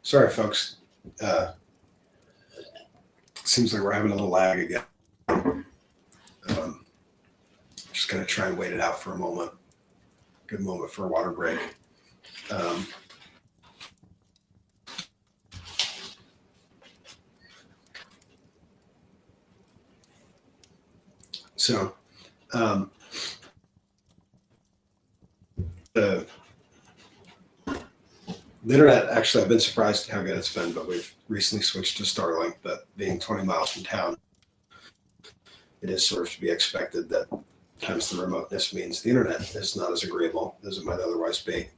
Sorry, folks. Seems like we're having a little lag again. Just going to try and wait it out for a moment. Good moment for a water break. Um, so, the internet, actually, I've been surprised at how good it's been, but we've recently switched to Starlink, but being 20 miles from town, it is sort of to be expected that times the remoteness means the internet is not as agreeable as it might otherwise be.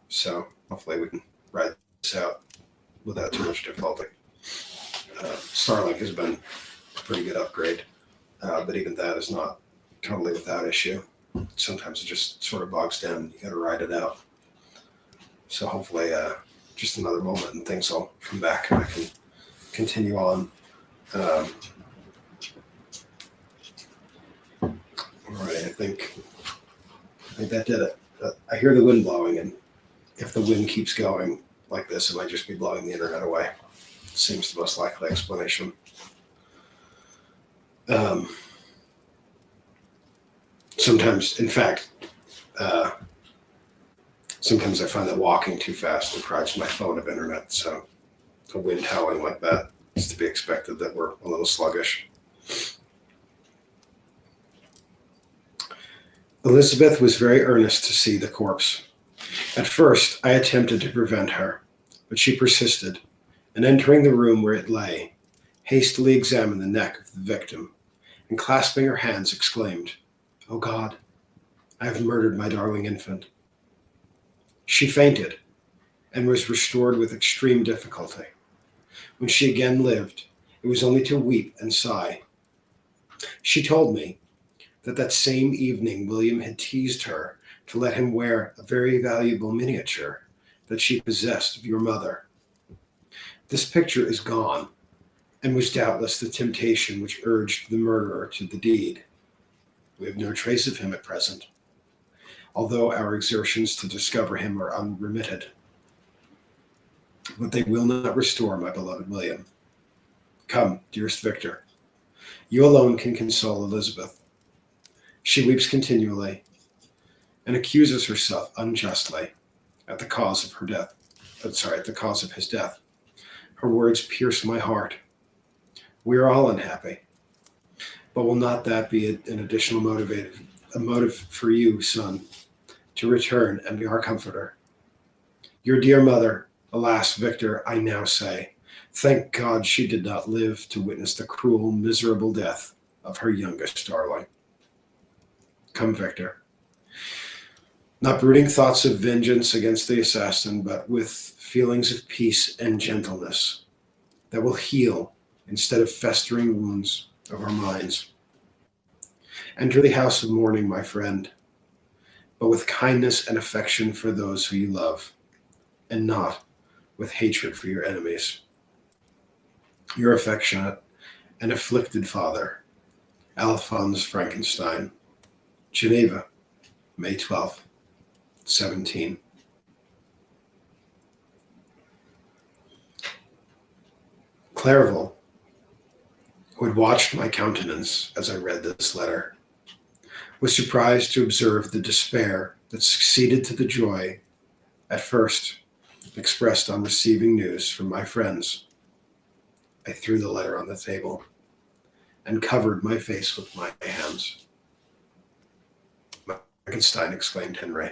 So hopefully we can ride this out without too much difficulty. Starlink has been a pretty good upgrade, but even that is not totally without issue. Sometimes it just sort of bogs down. You got to ride it out. So hopefully just another moment and things will come back and I can continue on. All right, I think that did it. I hear the wind blowing, and if the wind keeps going like this, it might just be blowing the internet away. Seems the most likely explanation. Sometimes, in fact, sometimes I find that walking too fast deprives my phone of internet. So a wind howling like that is to be expected that we're a little sluggish. Elizabeth was very earnest to see the corpse. At first, I attempted to prevent her, but she persisted, and entering the room where it lay, hastily examined the neck of the victim, and clasping her hands, exclaimed, "Oh God, I have murdered my darling infant." She fainted, and was restored with extreme difficulty. When she again lived, it was only to weep and sigh. She told me that same evening William had teased her to let him wear a very valuable miniature that she possessed of your mother. This picture is gone, and was doubtless the temptation which urged the murderer to the deed. We have no trace of him at present, although our exertions to discover him are unremitted. But they will not restore my beloved William. Come, dearest Victor, you alone can console Elizabeth. She weeps continually, and accuses herself unjustly at the cause of her death. At the cause of his death. Her words pierce my heart. We are all unhappy, but will not that be an additional motive for you, son, to return and be our comforter? Your dear mother, alas, Victor, I now say, thank God she did not live to witness the cruel, miserable death of her youngest darling. Come, Victor. Not brooding thoughts of vengeance against the assassin, but with feelings of peace and gentleness that will heal instead of festering wounds of our minds. Enter the house of mourning, my friend, but with kindness and affection for those who you love, and not with hatred for your enemies. Your affectionate and afflicted father, Alphonse Frankenstein. Geneva, May 12th, 17. Clerval, who had watched my countenance as I read this letter, was surprised to observe the despair that succeeded to the joy at first expressed on receiving news from my friends. I threw the letter on the table and covered my face with my hands. Frankenstein, exclaimed Henry,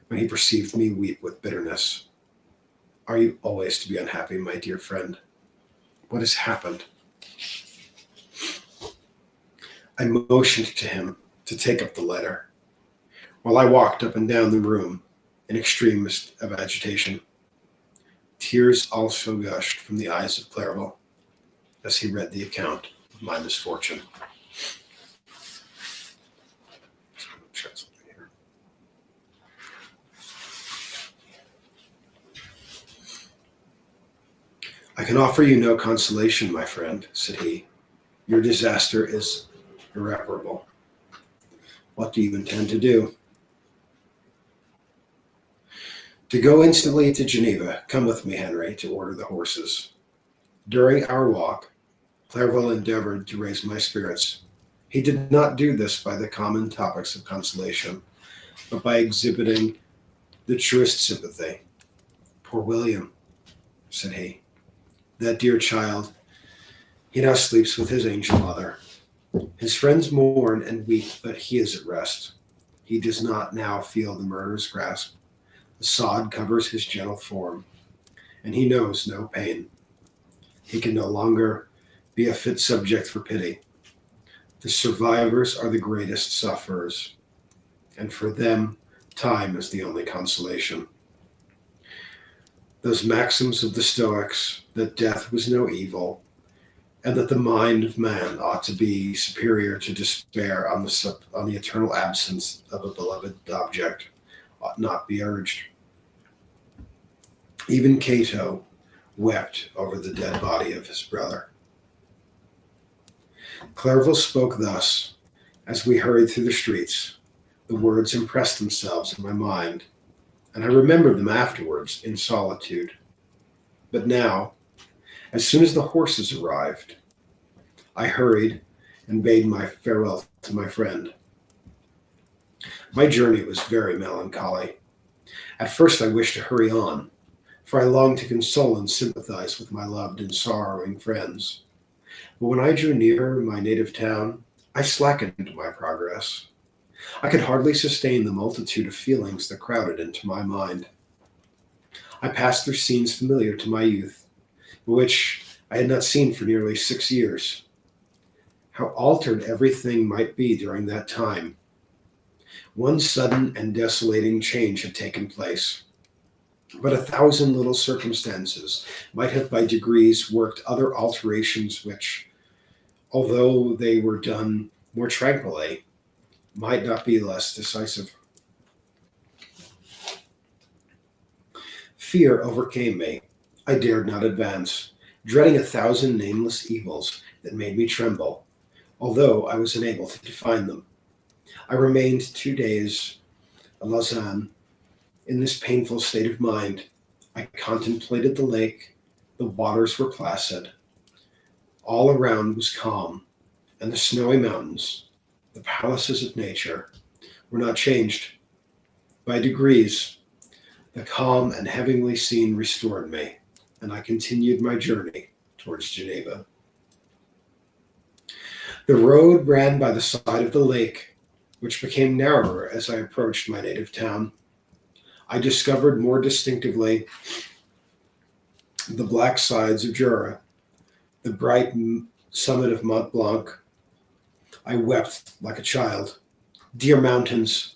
when he perceived me weep with bitterness. Are you always to be unhappy, my dear friend? What has happened? I motioned to him to take up the letter, while I walked up and down the room in extremest of agitation. Tears also gushed from the eyes of Clerval as he read the account of my misfortune. I can offer you no consolation, my friend, said he. Your disaster is irreparable. What do you intend to do? To go instantly to Geneva. Come with me, Henry, to order the horses. During our walk, Clerval endeavored to raise my spirits. He did not do this by the common topics of consolation, but by exhibiting the truest sympathy. Poor William, said he. That dear child, he now sleeps with his angel mother. His friends mourn and weep, but he is at rest. He does not now feel the murderer's grasp. The sod covers his gentle form, and he knows no pain. He can no longer be a fit subject for pity. The survivors are the greatest sufferers, and for them, time is the only consolation. Those maxims of the Stoics, that death was no evil, and that the mind of man ought to be superior to despair on the eternal absence of a beloved object, ought not be urged. Even Cato wept over the dead body of his brother. Clerval spoke thus, As we hurried through the streets, the words impressed themselves in my mind, and I remembered them afterwards in solitude. But now, as soon as the horses arrived, I hurried and bade my farewell to my friend. My journey was very melancholy. At first I wished to hurry on, for I longed to console and sympathize with my loved and sorrowing friends. But when I drew near my native town, I slackened my progress. I could hardly sustain the multitude of feelings that crowded into my mind. I passed through scenes familiar to my youth, but which I had not seen for nearly 6 years. How altered everything might be during that time. One sudden and desolating change had taken place, but 1,000 little circumstances might have by degrees worked other alterations which, although they were done more tranquilly, might not be less decisive. Fear overcame me. I dared not advance, dreading 1,000 nameless evils that made me tremble, although I was unable to define them. I remained 2 days at Lausanne in this painful state of mind. I contemplated the lake. The waters were placid. All around was calm, and the snowy mountains, the palaces of nature, were not changed. By degrees, the calm and heavenly scene restored me, and I continued my journey towards Geneva. The road ran by the side of the lake, which became narrower as I approached my native town. I discovered more distinctively the black sides of Jura, the bright summit of Mont Blanc. I wept like a child. Dear mountains,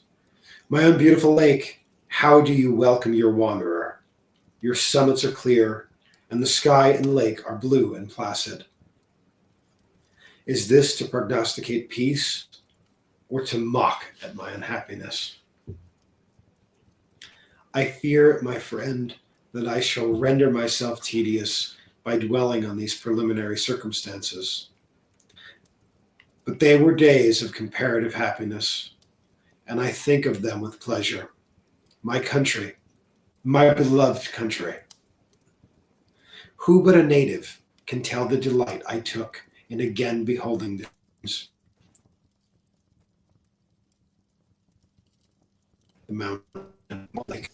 my own beautiful lake, how do you welcome your wanderer? Your summits are clear, and the sky and lake are blue and placid. Is this to prognosticate peace or to mock at my unhappiness? I fear, my friend, that I shall render myself tedious by dwelling on these preliminary circumstances. But they were days of comparative happiness, and I think of them with pleasure. My country, my beloved country. Who but a native can tell the delight I took in again beholding the mountain lake?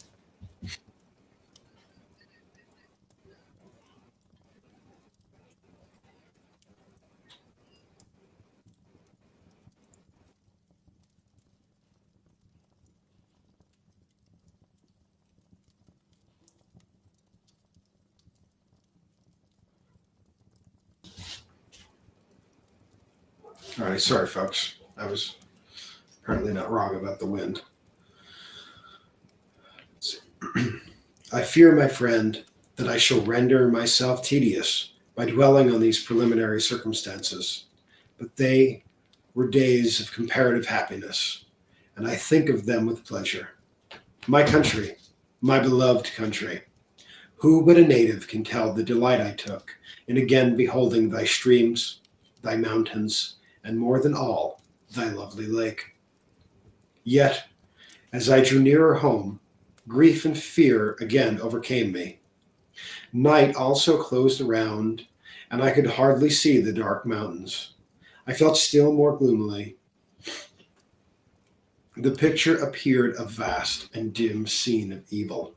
All right, sorry, folks. I was apparently not wrong about the wind. I fear, my friend, that I shall render myself tedious by dwelling on these preliminary circumstances, but they were days of comparative happiness, and I think of them with pleasure. My country, my beloved country, who but a native can tell the delight I took in again beholding thy streams, thy mountains, and more than all, thy lovely lake? Yet, as I drew nearer home, grief and fear again overcame me. Night also closed around, and I could hardly see the dark mountains. I felt still more gloomily. The picture appeared a vast and dim scene of evil,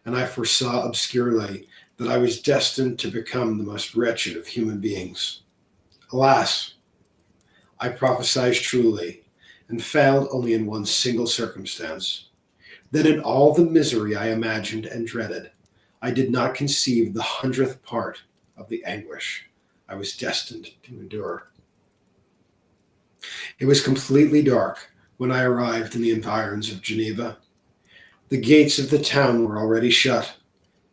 and I foresaw obscurely that I was destined to become the most wretched of human beings. Alas, I prophesied truly, and failed only in one single circumstance: that in all the misery I imagined and dreaded, I did not conceive the 100th part of the anguish I was destined to endure. It was completely dark when I arrived in the environs of Geneva. The gates of the town were already shut,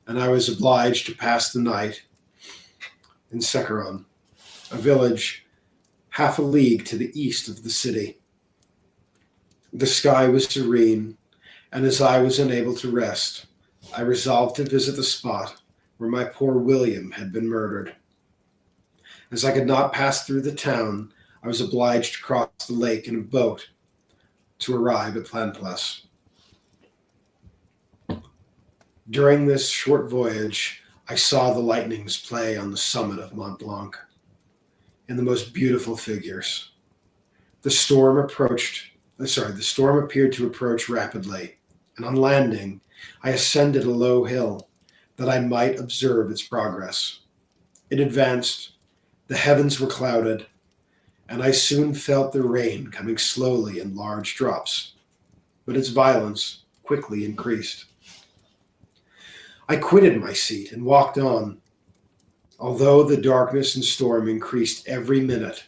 and I was obliged to pass the night in Secheron, a village half a league to the east of the city. The sky was serene, and as I was unable to rest, I resolved to visit the spot where my poor William had been murdered. As I could not pass through the town, I was obliged to cross the lake in a boat to arrive at Planplas. During this short voyage, I saw the lightnings play on the summit of Mont Blanc in the most beautiful figures. The storm the storm appeared to approach rapidly, and on landing, I ascended a low hill that I might observe its progress. It advanced, the heavens were clouded, and I soon felt the rain coming slowly in large drops, but its violence quickly increased. I quitted my seat and walked on, although the darkness and storm increased every minute,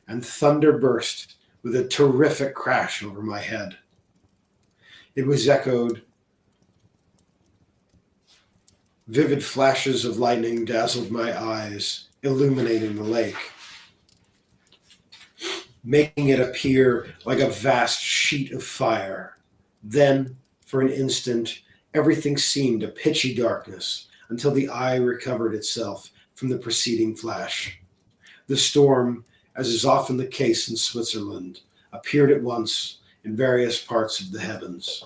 and thunder burst with a terrific crash over my head. It was echoed. Vivid flashes of lightning dazzled my eyes, illuminating the lake, making it appear like a vast sheet of fire. Then, for an instant, everything seemed a pitchy darkness until the eye recovered itself from the preceding flash. The storm, as is often the case in Switzerland, appeared at once in various parts of the heavens.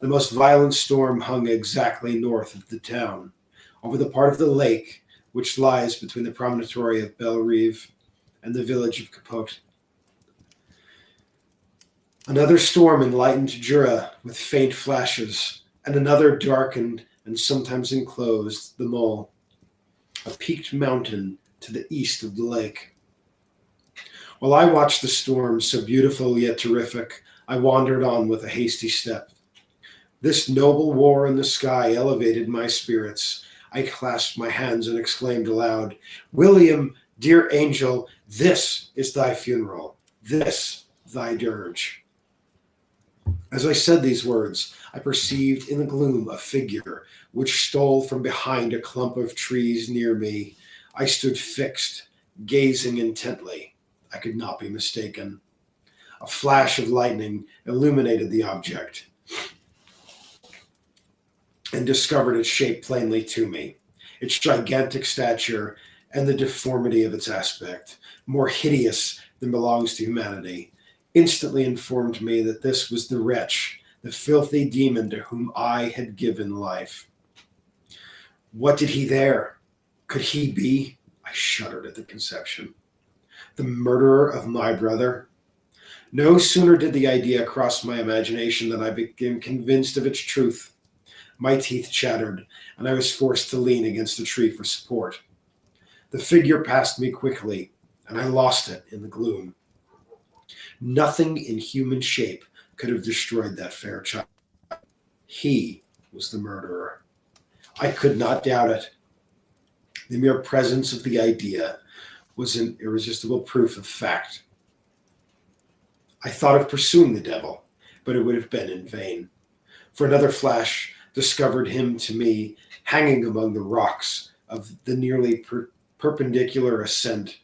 The most violent storm hung exactly north of the town, over the part of the lake which lies between the promontory of Bellerive and the village of Capote. Another storm enlightened Jura with faint flashes, and another darkened and sometimes enclosed the Mole, a peaked mountain to the east of the lake. While I watched the storm, so beautiful yet terrific, I wandered on with a hasty step. This noble war in the sky elevated my spirits. I clasped my hands and exclaimed aloud, "William, dear angel, this is thy funeral, this thy dirge." As I said these words, I perceived in the gloom a figure which stole from behind a clump of trees near me. I stood fixed, gazing intently. I could not be mistaken. A flash of lightning illuminated the object and discovered its shape plainly to me. Its gigantic stature and the deformity of its aspect, more hideous than belongs to humanity, instantly informed me that this was the wretch, the filthy demon to whom I had given life. What did he there? Could he be? I shuddered at the conception. The murderer of my brother? No sooner did the idea cross my imagination than I became convinced of its truth. My teeth chattered, and I was forced to lean against a tree for support. The figure passed me quickly, and I lost it in the gloom. Nothing in human shape could have destroyed that fair child. He was the murderer. I could not doubt it. The mere presence of the idea was an irresistible proof of fact. I thought of pursuing the devil, but it would have been in vain, for another flash discovered him to me hanging among the rocks of the nearly perpendicular ascent,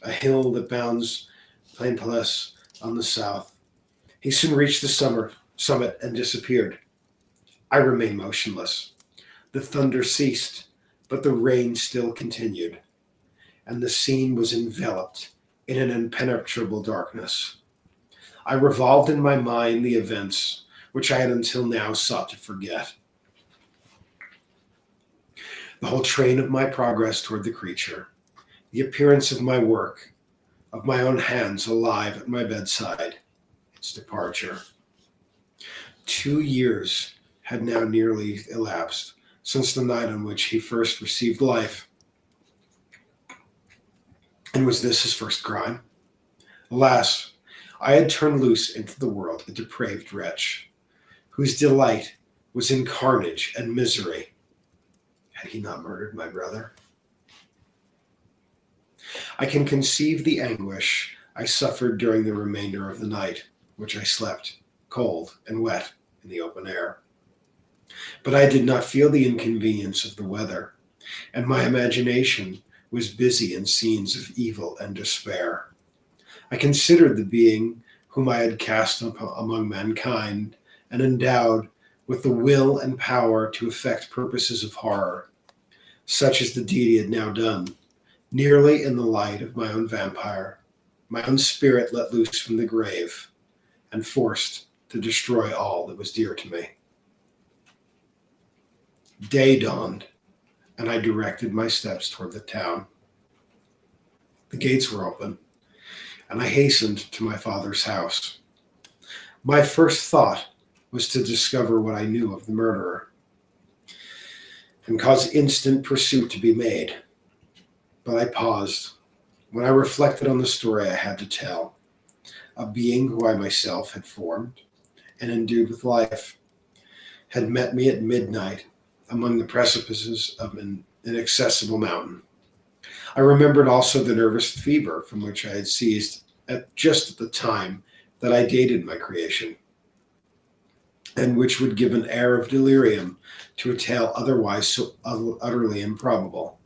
a hill that bounds Plainpalais on the south. He soon reached the summit and disappeared. I remained motionless. The thunder ceased, but the rain still continued, and the scene was enveloped in an impenetrable darkness. I revolved in my mind the events which I had until now sought to forget. The whole train of my progress toward the creature, the appearance of my work, of my own hands alive at my bedside, its departure. 2 years had now nearly elapsed since the night on which he first received life. And was this his first crime? Alas, I had turned loose into the world a depraved wretch, whose delight was in carnage and misery. Had he not murdered my brother? I can conceive the anguish I suffered during the remainder of the night, which I slept, cold and wet, in the open air. But I did not feel the inconvenience of the weather, and my imagination was busy in scenes of evil and despair. I considered the being whom I had cast among mankind and endowed with the will and power to effect purposes of horror, such as the deed he had now done, nearly in the light of my own vampire, my own spirit let loose from the grave and forced to destroy all that was dear to me. Day dawned, and I directed my steps toward the town. The gates were open, and I hastened to my father's house. My first thought was to discover what I knew of the murderer and cause instant pursuit to be made. But I paused when I reflected on the story I had to tell. A being who I myself had formed and endued with life had met me at midnight among the precipices of an inaccessible mountain. I remembered also the nervous fever from which I had seized just at the time that I dated my creation, and which would give an air of delirium to a tale otherwise so utterly improbable.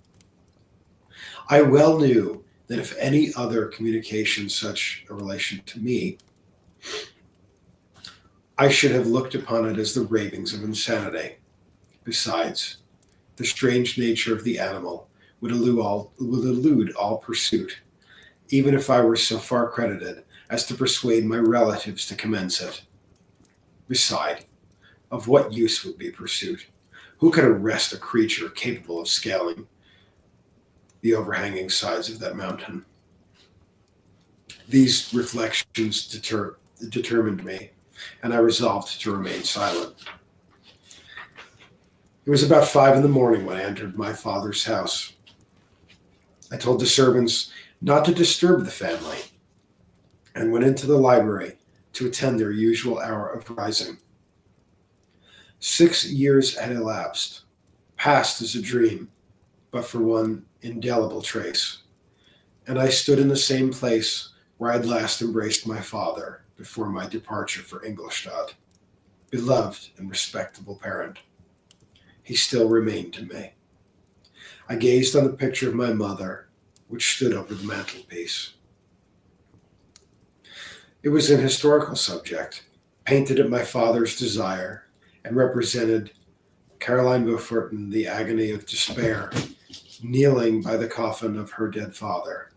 I well knew that if any other communication such a relation to me, I should have looked upon it as the ravings of insanity. Besides, the strange nature of the animal would elude all pursuit, even if I were so far credited as to persuade my relatives to commence it. Beside, of what use would be pursuit? Who could arrest a creature capable of scaling the overhanging sides of that mountain? These reflections determined me, and I resolved to remain silent. It was about 5 a.m. when I entered my father's house. I told the servants not to disturb the family and went into the library to attend their usual hour of rising. 6 years had elapsed, passed as a dream, but for one indelible trace, and I stood in the same place where I'd last embraced my father before my departure for Ingolstadt. Beloved and respectable parent, he still remained to me. I gazed on the picture of my mother, which stood over the mantelpiece. It was an historical subject, painted at my father's desire, and represented Caroline Beaufort in the agony of despair, kneeling by the coffin of her dead father.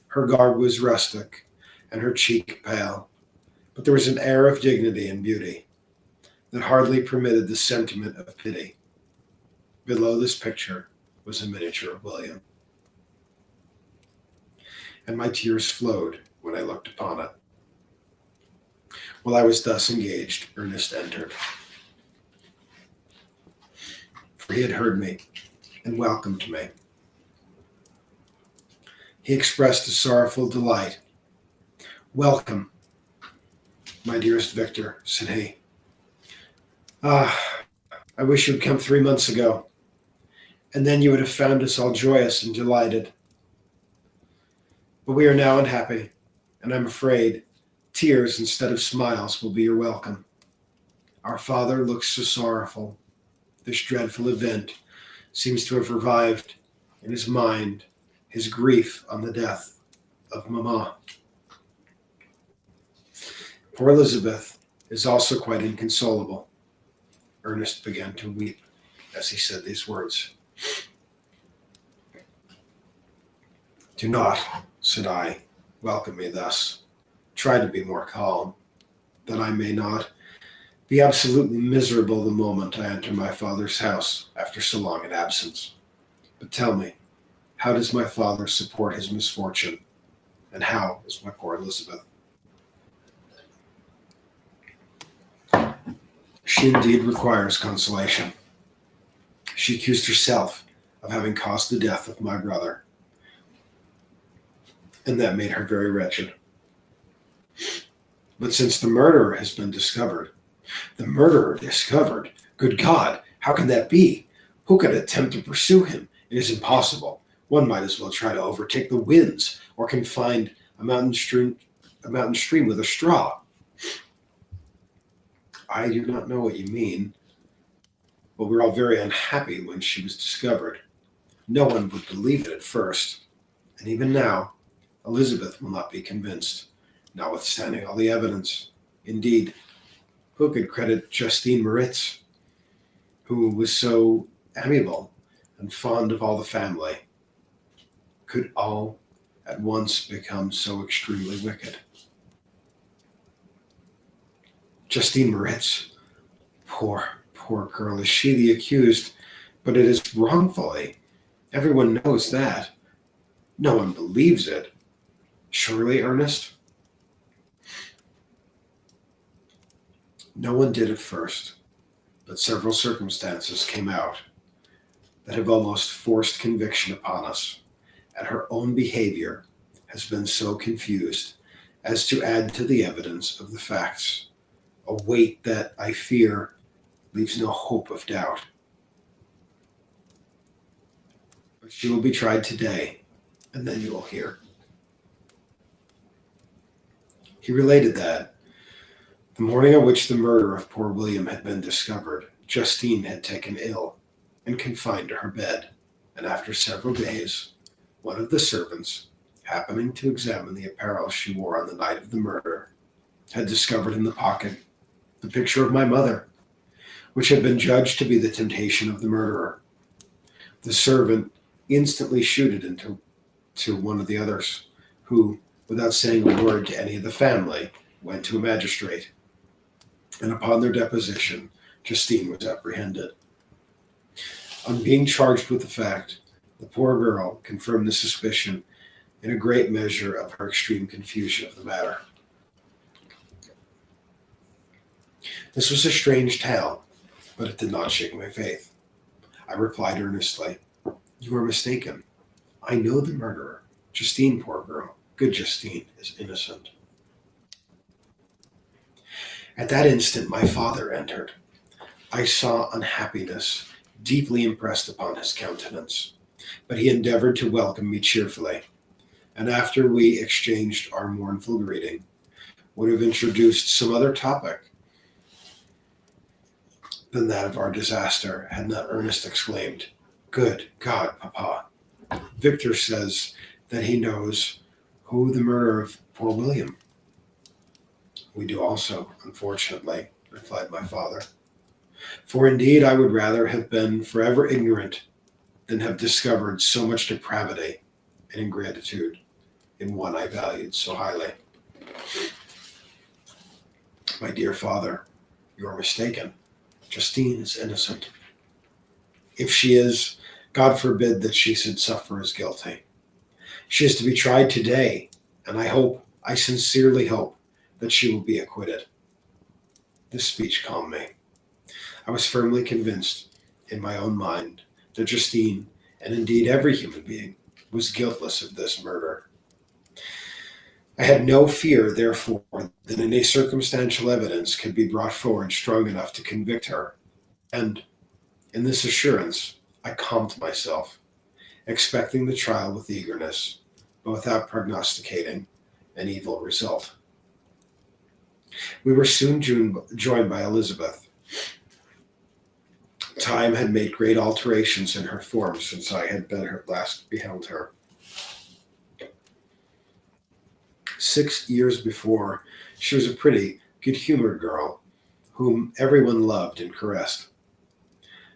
Her garb was rustic, and her cheek pale, but there was an air of dignity and beauty that hardly permitted the sentiment of pity. Below this picture was a miniature of William, and my tears flowed when I looked upon it. While I was thus engaged, Ernest entered, for he had heard me and welcomed me. He expressed a sorrowful delight. "Welcome, my dearest Victor," said he. "Ah, I wish you had come 3 months ago, and then you would have found us all joyous and delighted. But we are now unhappy, and I'm afraid tears instead of smiles will be your welcome. Our father looks so sorrowful. This dreadful event seems to have revived in his mind his grief on the death of Mamma. Poor Elizabeth is also quite inconsolable." Ernest began to weep as he said these words. "Do not," said I, "welcome me thus. Try to be more calm, that I may not be absolutely miserable the moment I enter my father's house after so long an absence. But tell me, how does my father support his misfortune? And how is my poor Elizabeth?" "She indeed requires consolation. She accused herself of having caused the death of my brother, and that made her very wretched. But since the murderer has been discovered—" "The murderer discovered? Good God, how can that be? Who could attempt to pursue him? It is impossible. One might as well try to overtake the winds, or confine a mountain stream with a straw." "I do not know what you mean, but we were all very unhappy when she was discovered. No one would believe it at first, and even now, Elizabeth will not be convinced, notwithstanding all the evidence. Indeed, who could credit Justine Moritz, who was so amiable and fond of all the family? Could all at once become so extremely wicked? Justine Moritz, poor girl, is she the accused? But it is wrongfully. Everyone knows that. No one believes it. Surely, Ernest? No one did at first, but several circumstances came out that have almost forced conviction upon us, and her own behavior has been so confused as to add to the evidence of the facts a weight that, I fear, leaves no hope of doubt. But she will be tried today, and then you will hear. He related that, the morning on which the murder of poor William had been discovered, Justine had taken ill and confined to her bed, and after several days, one of the servants, happening to examine the apparel she wore on the night of the murder, had discovered in the pocket the picture of my mother, which had been judged to be the temptation of the murderer. The servant instantly shooed it to one of the others, who, without saying a word to any of the family, went to a magistrate, and upon their deposition, Justine was apprehended. On being charged with the fact, the poor girl confirmed the suspicion in a great measure of her extreme confusion of the matter. This was a strange tale, but it did not shake my faith. I replied earnestly, "You are mistaken. I know the murderer. Justine, poor girl, good Justine, is innocent." At that instant my father entered. I saw unhappiness deeply impressed upon his countenance, but he endeavored to welcome me cheerfully, and after we exchanged our mournful greeting, would have introduced some other topic than that of our disaster, had not Ernest exclaimed, "Good God, Papa! Victor says that he knows who the murderer of poor William." "We do also, unfortunately," replied my father. "For indeed I would rather have been forever ignorant than have discovered so much depravity and ingratitude in one I valued so highly." "My dear father, you are mistaken. Justine is innocent. If she is, God forbid that she should suffer as guilty. She is to be tried today, and I sincerely hope, that she will be acquitted." This speech calmed me. I was firmly convinced, in my own mind, that Justine, and indeed every human being, was guiltless of this murder. I had no fear, therefore, that any circumstantial evidence could be brought forward strong enough to convict her, and, in this assurance, I calmed myself, expecting the trial with eagerness, but without prognosticating an evil result. We were soon joined by Elizabeth. Time had made great alterations in her form since I had last beheld her. 6 years before, she was a pretty, good-humored girl, whom everyone loved and caressed.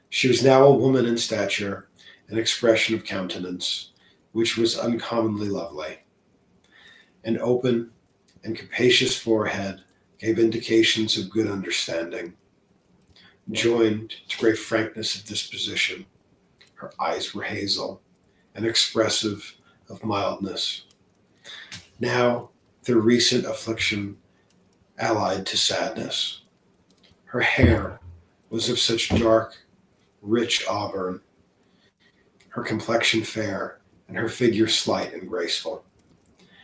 She was now a woman in stature, an expression of countenance, which was uncommonly lovely. An open and capacious forehead gave indications of good understanding. Joined to great frankness of disposition, her eyes were hazel and expressive of mildness. Now, their recent affliction allied to sadness. Her hair was of such dark, rich auburn, her complexion fair, and her figure slight and graceful.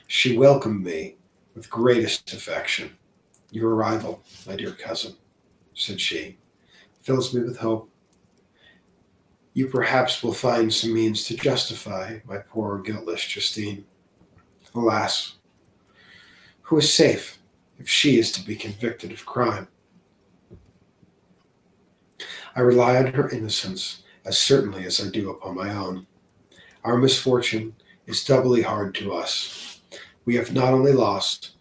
She welcomed me with greatest affection. "Your arrival, my dear cousin," said she, "fills me with hope. You perhaps will find some means to justify my poor guiltless Justine. Alas, who is safe if she is to be convicted of crime? I rely on her innocence as certainly as I do upon my own. Our misfortune is doubly hard to us. We have not only lost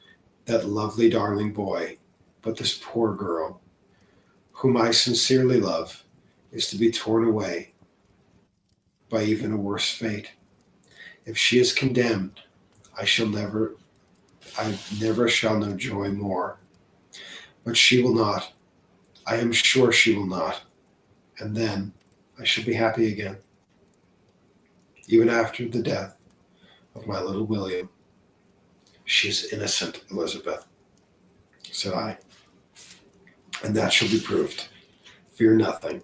that lovely darling boy, but this poor girl, whom I sincerely love, is to be torn away by even a worse fate. If she is condemned, I shall never, I never shall know joy more. But she will not. I am sure she will not. And then I shall be happy again. Even after the death of my little William. She is innocent, Elizabeth, said I, and that shall be proved. Fear nothing,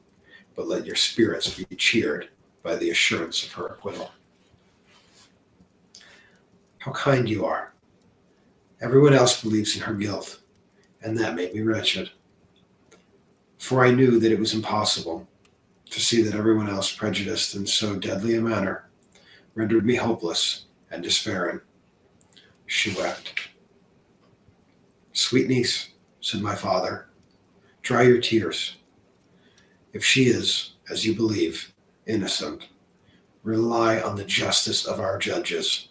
but let your spirits be cheered by the assurance of her acquittal. How kind you are. Everyone else believes in her guilt, and that made me wretched. For I knew that it was impossible to see that everyone else prejudiced in so deadly a manner rendered me hopeless and despairing. She wept. Sweet niece, said my father, dry your tears. If she is, as you believe, innocent, rely on the justice of our judges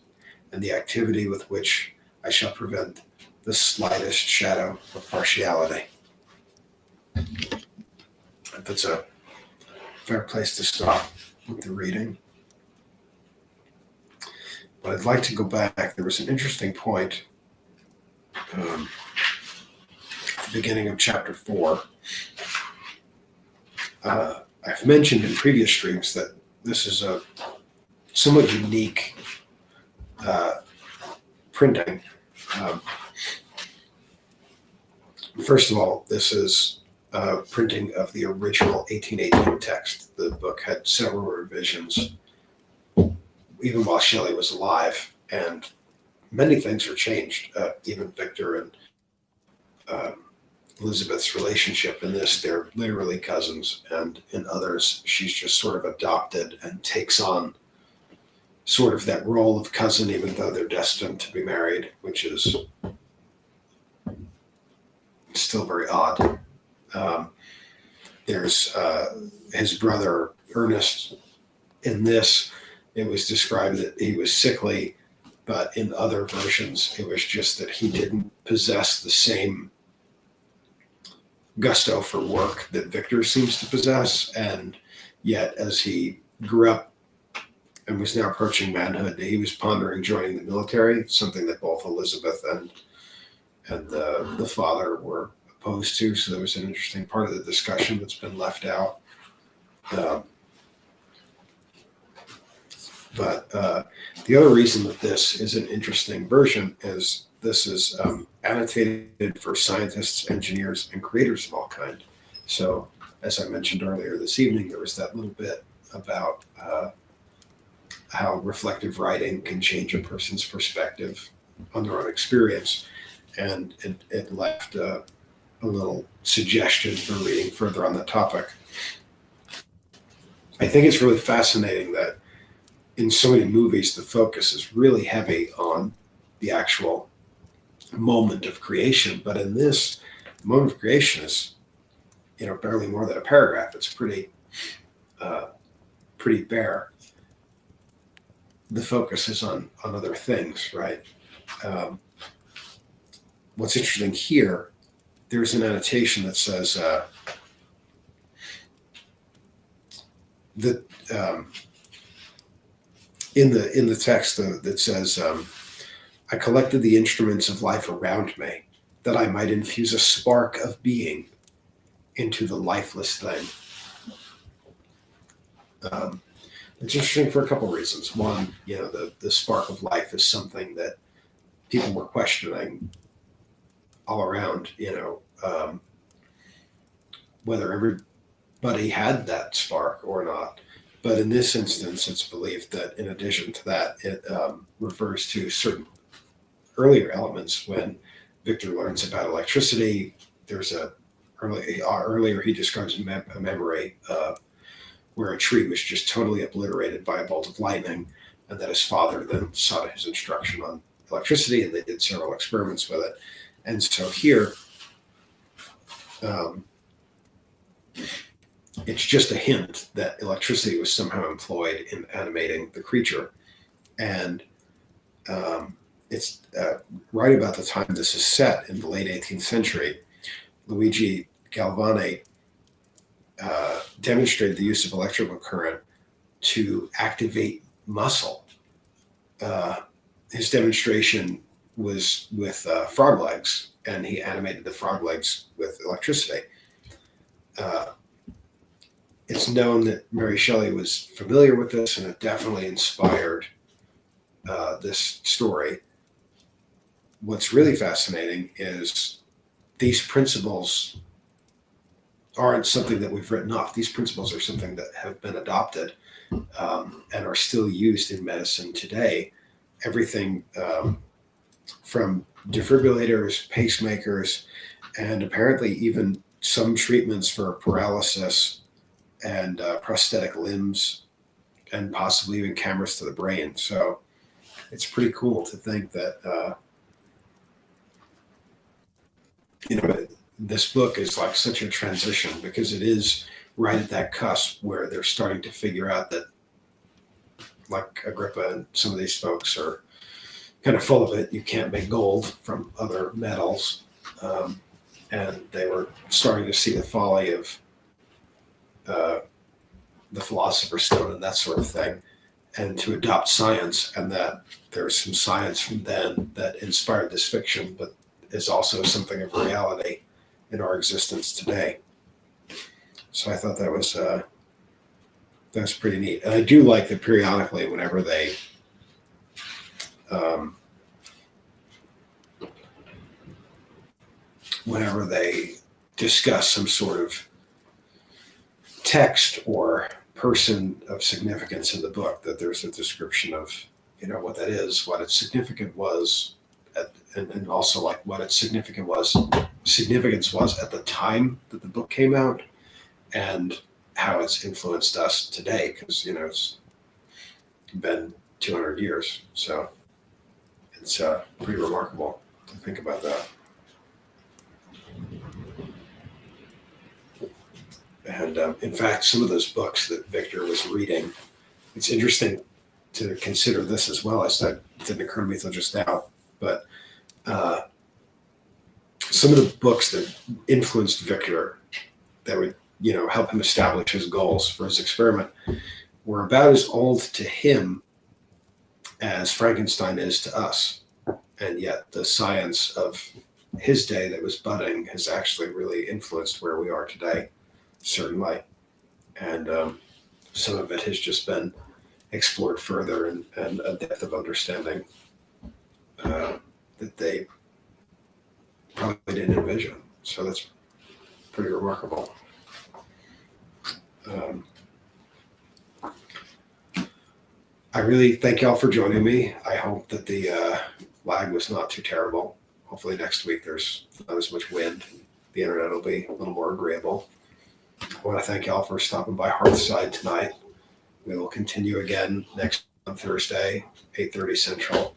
and the activity with which I shall prevent the slightest shadow of partiality. That's a fair place to stop with the reading. But I'd like to go back. There was an interesting point at the beginning of chapter 4. I've mentioned in previous streams that this is a somewhat unique printing. First of all, this is a printing of the original 1818 text. The book had several revisions, even while Shelley was alive, and many things are changed. Even Victor and Elizabeth's relationship in this, they're literally cousins, and in others, she's just sort of adopted and takes on sort of that role of cousin, even though they're destined to be married, which is still very odd. There's his brother Ernest. In this, it was described that he was sickly, but in other versions, it was just that he didn't possess the same gusto for work that Victor seems to possess. And yet, as he grew up and was now approaching manhood, he was pondering joining the military, something that both Elizabeth and the father were opposed to. So there was an interesting part of the discussion that's been left out. But the other reason that this is an interesting version is this is annotated for scientists, engineers, and creators of all kind. So, as I mentioned earlier this evening, there was that little bit about how reflective writing can change a person's perspective on their own experience. And it left a little suggestion for reading further on the topic. I think it's really fascinating that in so many movies, the focus is really heavy on the actual moment of creation. But in this, the moment of creation is, barely more than a paragraph. It's pretty bare. The focus is on other things, right? What's interesting here, there's an annotation that says that in the text that says, I collected the instruments of life around me that I might infuse a spark of being into the lifeless thing. It's interesting for a couple of reasons. One, the spark of life is something that people were questioning all around, whether everybody had that spark or not. But in this instance, it's believed that in addition to that, it refers to certain earlier elements. When Victor learns about electricity, there's earlier he describes a memory where a tree was just totally obliterated by a bolt of lightning, and that his father then sought his instruction on electricity, and they did several experiments with it. And so here, it's just a hint that electricity was somehow employed in animating the creature. And it's right about the time this is set, in the late 18th century, Luigi Galvani demonstrated the use of electrical current to activate muscle. his demonstration was with frog legs, and he animated the frog legs with electricity. Uh, it's known that Mary Shelley was familiar with this, and it definitely inspired this story. What's really fascinating is these principles aren't something that we've written off. These principles are something that have been adopted and are still used in medicine today. Everything from defibrillators, pacemakers, and apparently even some treatments for paralysis and prosthetic limbs, and possibly even cameras to the brain. So it's pretty cool to think that, this book is like such a transition, because it is right at that cusp where they're starting to figure out that, like Agrippa and some of these folks are kind of full of it. You can't make gold from other metals. And they were starting to see the folly of the Philosopher's Stone and that sort of thing, and to adopt science. And that there's some science from then that inspired this fiction, but is also something of reality in our existence today. So I thought that was pretty neat. And I do like that periodically, whenever they discuss some sort of text or person of significance in the book, that there's a description of, what that is, what its significance was, and also like what its significance was at the time that the book came out, and how it's influenced us today, because it's been 200 years. So it's pretty remarkable to think about that. And in fact, some of those books that Victor was reading, it's interesting to consider this as well. That didn't occur to me until just now, but some of the books that influenced Victor, that would help him establish his goals for his experiment, were about as old to him as Frankenstein is to us. And yet the science of his day that was budding has actually really influenced where we are today, certainly. And some of it has just been explored further, and a depth of understanding that they probably didn't envision. So that's pretty remarkable. I really thank y'all for joining me. I hope that the lag was not too terrible. Hopefully next week there's not as much wind. The internet will be a little more agreeable. I want to thank y'all for stopping by Hearth-Side tonight. We will continue again next on Thursday, 8:30 Central,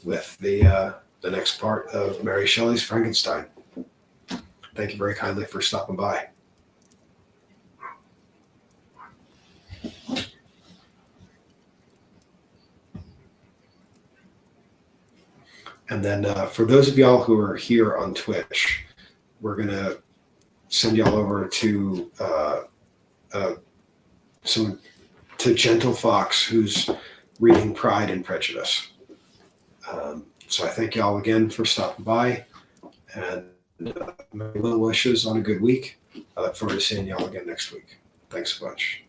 with the next part of Mary Shelley's Frankenstein. Thank you very kindly for stopping by. And then for those of y'all who are here on Twitch, we're going to send y'all over to Gentle Fox, who's reading Pride and Prejudice. So I thank y'all again for stopping by, and many well wishes on a good week. I look forward to seeing y'all again next week. Thanks so much.